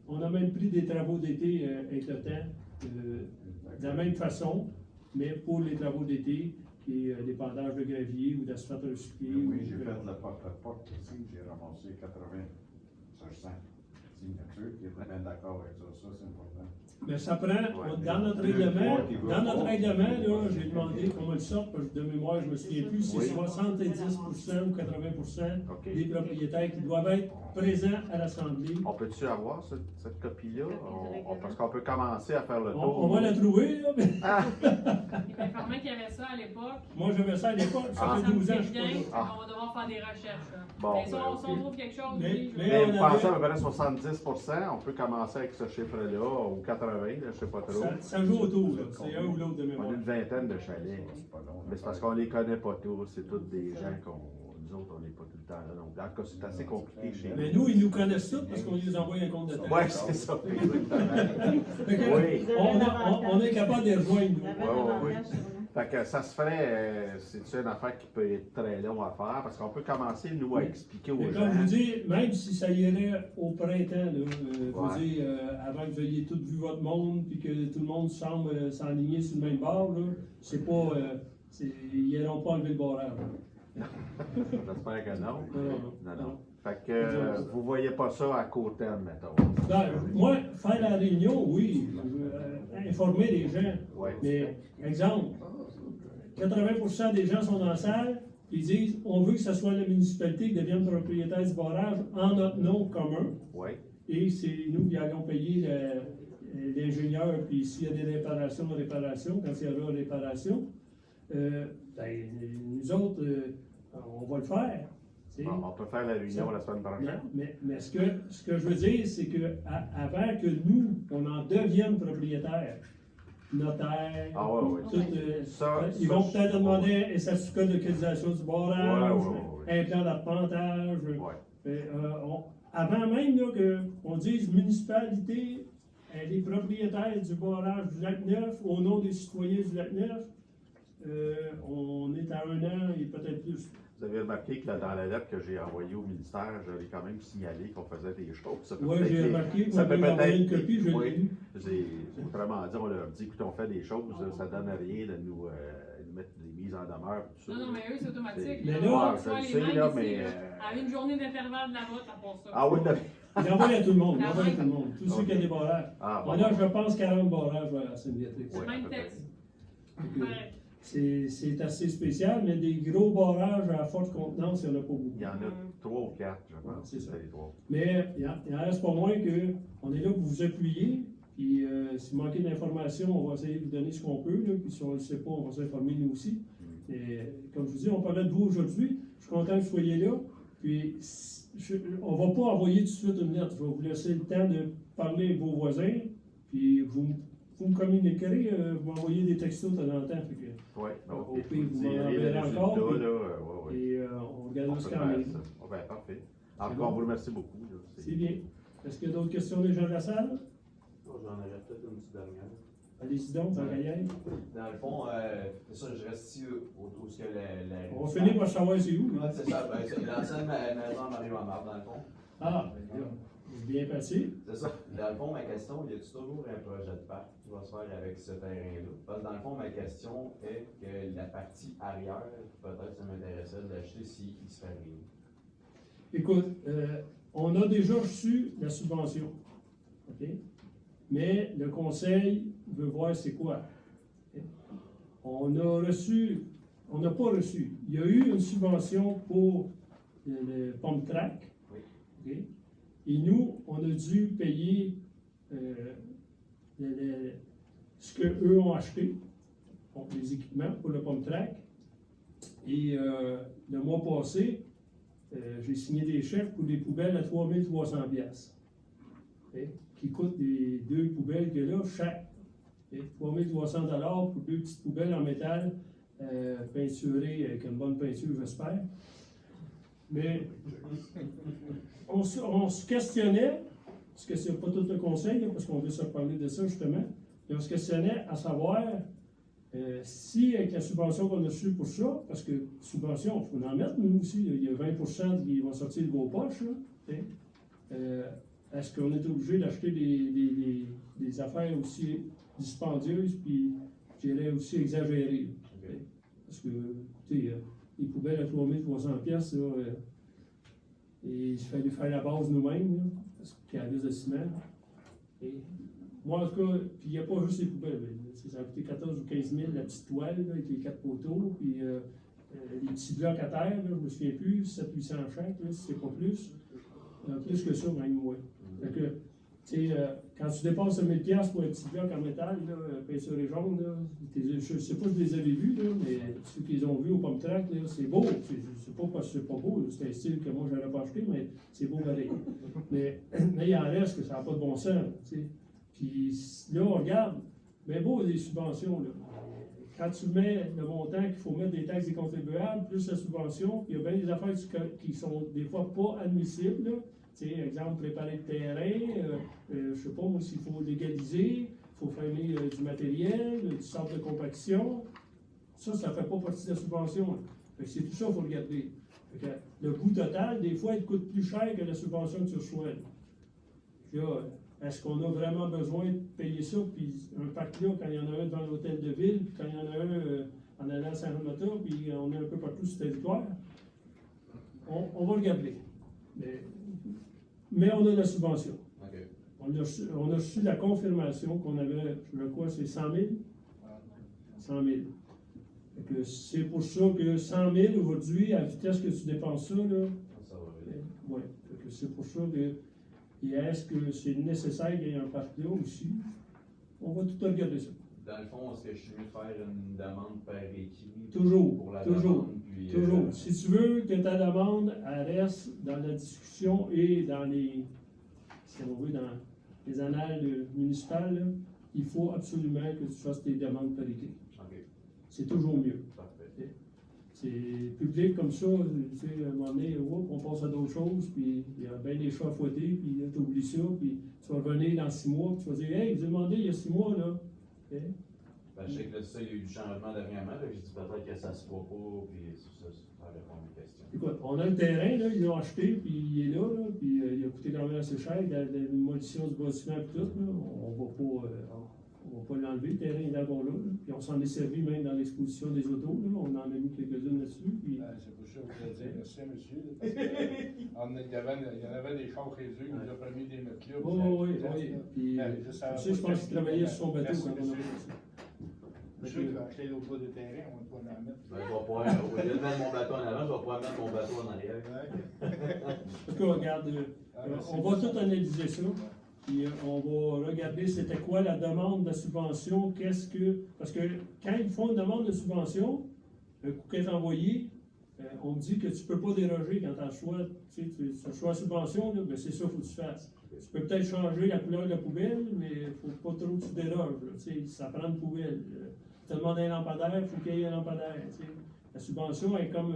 on a même pris des travaux d'été avec le temps, de la même façon, mais pour les travaux d'été, et l'épandage de gravier ou d'asphalte recyclé. Oui, j'ai fait le porte-à-porte aussi, j'ai ramassé 80 sur 100 signatures, qui étaient bien d'accord avec ça, c'est important. Mais ça prend, dans notre règlement, là, j'ai demandé qu'on me le sorte, parce que de mémoire, je me souviens plus, c'est 70% ou 80% des propriétaires qui doivent être présents à l'Assemblée. On peut-tu avoir cette copie-là? Parce qu'on peut commencer à faire le tour. On va la trouver, là, mais... Il est informé qu'il y avait ça à l'époque. Moi, j'avais ça à l'époque, ça fait 12 ans, je suis pas là. On va devoir faire des recherches. Là. Bon, mais si on trouve quelque chose, mais vous pensez à peu près 70%, on peut commencer avec ce chiffre-là, ou 80, là, je ne sais pas trop. Ça joue autour, là. C'est un ou l'autre de On mémoire. a une vingtaine de chalets. Mais c'est parce qu'on les connaît pas tous, c'est tous des gens nous autres, on n'est pas tout le temps là. Donc, en tout cas, c'est assez compliqué chez nous. Mais nous, ils nous connaissent tous parce qu'on les envoie un compte de taxes. Oui, c'est ça, exactement. Fait que, Oui. on est capable de les rejoindre, nous. Oui. Fait que ça se ferait, c'est une affaire qui peut être très long à faire, parce qu'on peut commencer, nous, à expliquer aux Mais gens. comme je vous dis, même si ça irait au printemps, là, vous dire, avant que vous ayez tout vu votre monde, puis que tout le monde semble s'enligner sur le même bord, là, c'est pas, ils n'iront pas enlever le barrage. J'espère que non. Non. Fait que vous voyez pas ça à court terme, mettons. Ben, moi, faire la réunion, oui, informer les gens. Ouais. Mais, exemple, 80% des gens sont dans la salle, puis ils disent, on veut que ce soit la municipalité qui devienne propriétaire du barrage en notre nom commun, Oui. et c'est nous qui allons payer l'ingénieur, puis s'il y a des réparations, quand il y aura réparation, ben, nous autres, on va le faire. tu sais. Bon, on peut faire la réunion la semaine prochaine. Mais ce que je veux dire, c'est que avant que nous, on en devienne propriétaire, notaire, Ah ouais, ouais. tout, ils vont peut-être demander un certificat de localisation du barrage, un plan d'appontage. Ouais. Avant même qu'on dise municipalité, elle est propriétaire du barrage du Lac-Neuf, au nom des citoyens du Lac-Neuf, on est à 1 an et peut-être plus. Vous avez remarqué que dans la lettre que j'ai envoyée au ministère, j'avais quand même signalé qu'on faisait des choses. Ça peut Oui, peut-être j'ai les- remarqué, ça vous peut m'avez envoyé une peut-être- copie, je l'ai oui. lu. Autrement dit, on leur dit, écoute, on fait des choses, ça donne rien de nous mettre des mises en demeure. Tout ça. Non, mais eux, c'est automatique. Mais là, là, on je reçoit le les sais, mails là, ici, mais, là, à une journée d'intervalle de la vote, à part ça. Ah oui, d'accord. Il envoie à tout le monde, il La envoie à même. tout le monde, tous ceux qui ont des barrages. Ah, On bon. a, je pense, 40 barrages à la Sainte-Béatrix. C'est le même à peu près. texte. Donc, Pareil. c'est assez spécial, mais des gros barrages à forte contenance, il n'y en a pas beaucoup. Il y en a 3 ou 4, je pense. C'est ça. les 3. Mais il en reste pas moins qu'on est là pour vous appuyer. Puis si vous manquez d'informations, on va essayer de vous donner ce qu'on peut. Là, puis si on ne le sait pas, on va s'informer nous aussi. Et, comme je vous dis, on parlait de vous aujourd'hui. Je suis content que vous soyez là. Puis on ne va pas envoyer tout de suite une lettre. Je vais vous laisser le temps de parler avec vos voisins. Puis vous me communiquerez, vous m'envoyez des textos de temps en temps. Fait que, Oui, Au donc, pire, vous vous m'en direz enverrez les résultats, encore, puis- là, ouais. et on regardera ce peut qu'il y en a. faire ça. Ah, ben, parfait. En tout C'est cas, on bon. vous remercie beaucoup. là. C'est bien. Est-ce qu'il y a d'autres questions des gens de la salle? J'en aurais peut-être une petite dernière. Allez-y donc, tant qu'à y aller. Dans le fond, c'est ça, je reste ici autour de la. On va finir par savoir c'est où. Ouais, c'est ça, ben, c'est l'ancienne maison à Marie-Lamar, dans le fond. Ah, bien passé. C'est ça. Dans le fond, ma question, y a-t-il toujours un projet de parc qui va se faire avec ce terrain-là? Parce que dans le fond, ma question est que la partie arrière, peut-être ça m'intéressait d'acheter s'il se fait rien. Écoute, on a déjà reçu la subvention. OK? Mais le conseil veut voir c'est quoi. OK? On n'a pas reçu. Il y a eu une subvention pour le pump track. Oui. OK? Et nous, on a dû payer ce qu'eux ont acheté, donc les équipements pour le pump track. Et le mois passé, j'ai signé des chèques pour des poubelles à 3300 pièces, qui coûtent des 2 poubelles que là, chaque. 3300 $ pour 2 petites poubelles en métal, peinturées avec une bonne peinture, j'espère. Mais on se questionnait, parce que c'est pas tout le conseil, là, parce qu'on veut se parler de ça justement, et on se questionnait à savoir si avec la subvention qu'on a reçue pour ça, parce que subvention, il faut en mettre nous aussi, là, il y a 20% qui vont sortir de vos poches, là, est-ce qu'on est obligé d'acheter des affaires aussi dispendieuses, puis je dirais aussi exagérées? Okay. Parce que, écoutez, les poubelles à 3300 pièces, là, et il fallait faire la base nous-mêmes, là, parce qu'il y a de ciment. Et moi, en tout cas, puis il n'y a pas juste les poubelles. Ça a coûté 14 ou 15 000 la petite toile, là, avec les 4 poteaux, puis les petits blocs à terre, là, je ne me souviens plus, 700-800 chaque, là, si c'est pas plus. Plus que ça, même, ouais. Fait que, tu sais, quand tu dépenses 1000 $ pour un petit bloc en métal, là, peinturé jaune, là, je sais pas si je les avais vus, là, mais ceux qui les ont vus au pump track, là, c'est beau. C'est pas parce que c'est pas beau, là, c'est un style que moi j'aurais pas acheté, mais c'est beau pareil. mais il en reste que ça n'a pas de bon sens, tu sais. Puis là, on regarde, mais beau les subventions, là. Quand tu mets le montant qu'il faut mettre des taxes des contribuables, plus la subvention, il y a bien des affaires qui sont des fois pas admissibles, là. Tu sais, exemple, préparer le terrain, je sais pas, moi, s'il faut légaliser, il faut fermer du matériel, du centre de compaction. Ça fait pas partie de la subvention. Là. Fait que c'est tout ça qu'il faut regarder. Fait que le coût total, des fois, il coûte plus cher que la subvention que tu reçois. Puis là, est-ce qu'on a vraiment besoin de payer ça? Puis un parc-là, quand il y en a un devant l'hôtel de ville, puis quand il y en a un en allant à Saint-Renata, puis on est un peu partout sur le territoire, on va regarder. Mais on a la subvention. Okay. On a reçu la confirmation qu'on avait, je crois, c'est 100 000? 100 000. Fait que c'est pour ça que 100 000 aujourd'hui, à la vitesse que tu dépenses ça, là, Ça va vite. ouais, fait que c'est pour ça que, et est-ce que c'est nécessaire qu'il y ait un parc là aussi? On va tout regarder ça. Dans le fond, est-ce que je suis mieux de faire une demande par écrit? Toujours, Pour la toujours, demande, puis, toujours. Si tu veux que ta demande elle reste dans la discussion et dans les, si on veut, dans les annales municipales, là, il faut absolument que tu fasses tes demandes par écrit. OK, C'est toujours mieux. parfait. C'est public comme ça, tu sais, à un moment donné, on passe à d'autres choses, puis il y a bien des choix à fouetter, puis tu oublies ça, puis tu vas revenir dans 6 mois, puis tu vas dire, hey, vous avez demandé il y a 6 mois, là. OK? Ben, je sais que là, ça, il y a eu du changement dernièrement, là, j'ai dit peut-être que ça se voit pas, puis ça répond à mes questions. Écoute, on a le terrain, là, ils l'ont acheté, puis il est là, puis il a coûté quand même assez cher, la démolition du bâtiment et tout, là, on va pas l'enlever, le terrain il est encore là, puis on s'en est servi même dans l'exposition des autos, là, on en a mis quelques-unes là-dessus, puis C'est pour ça que je voulais dire merci à monsieur. Là, parce que il y en avait des chars chez eux, il nous a promis des mettre là. oui, puis tu sais, je pense qu'il travaillait sur son bateau Merci, quand on a monsieur. fait ça. Je suis sûr qu'il va acheter l'autre bout de terrain, on va pouvoir en mettre. Ben, je vais pouvoir, au lieu de mettre mon bateau en avant, je vais pouvoir mettre mon bateau en arrière. En tout cas, regarde, on va tout analyser ça. Puis on va regarder c'était quoi la demande de subvention, parce que quand ils font une demande de subvention, le coup qui est envoyé, on me dit que tu ne peux pas déroger quand tu as le choix, tu as le choix de subvention, là, ben c'est ça qu'il faut que tu fasses. Tu peux peut-être changer la couleur de la poubelle, mais il ne faut pas trop que tu déroges. Là, ça prend une poubelle. Tu demandes un lampadaire, il faut qu'il y ait un lampadaire. T'sais. La subvention est comme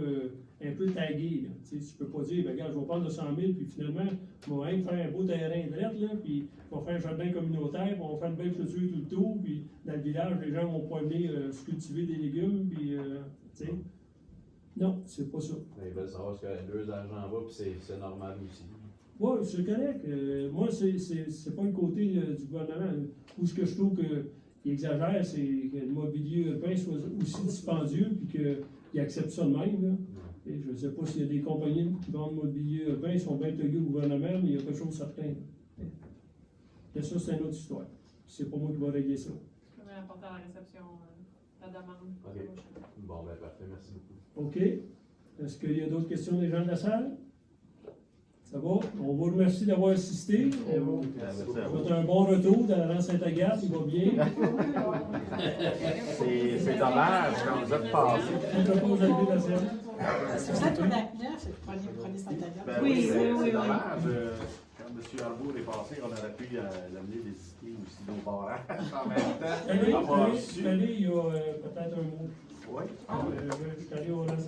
un peu taguée. Tu ne peux pas dire, ben, regarde, je vais prendre le 100 000, puis finalement, on va même faire un beau terrain drette, là, puis on va faire un jardin communautaire, puis on va faire une belle clôture tout le tour, puis dans le village, les gens vont pas venir se cultiver des légumes, puis, tu sais. Non, c'est pas ça. Ils veulent savoir ce que leurs argent va, puis c'est normal aussi. Oui, c'est correct. Moi, c'est pas le côté du gouvernement. Où ce que je trouve qu'il exagère, c'est que le mobilier urbain soit aussi dispendieux, puis qu'il accepte ça de même. Là. Et je ne sais pas s'il y a des compagnies qui vendent le mobilier urbain, ils sont bien tegués au gouvernement, mais il y a quelque chose de certain. Et ça, c'est une autre histoire. C'est pas moi qui vais régler ça. Je peux apporter à la réception la demande. OK. Bon, ben parfait, merci beaucoup. OK. Est-ce qu'il y a d'autres questions des gens de la salle? Ça va? On vous remercie d'avoir assisté. On fait un bon retour dans la rue Sainte-Agathe, il va bien. C'est dommage quand vous êtes passé. On ne peut pas vous enlever la scène. Si vous êtes au Lac-Neuf, prenez Sainte-Agathe. Ben Oui, c'est oui, oui. dommage. Quand M. Arbour est passé, on aurait pu l'amener visiter aussi nos barrages en même temps. Je Avoir suis su. allé il y a peut-être un mois. Oui. Je suis allé au rue Sainte-Agathe.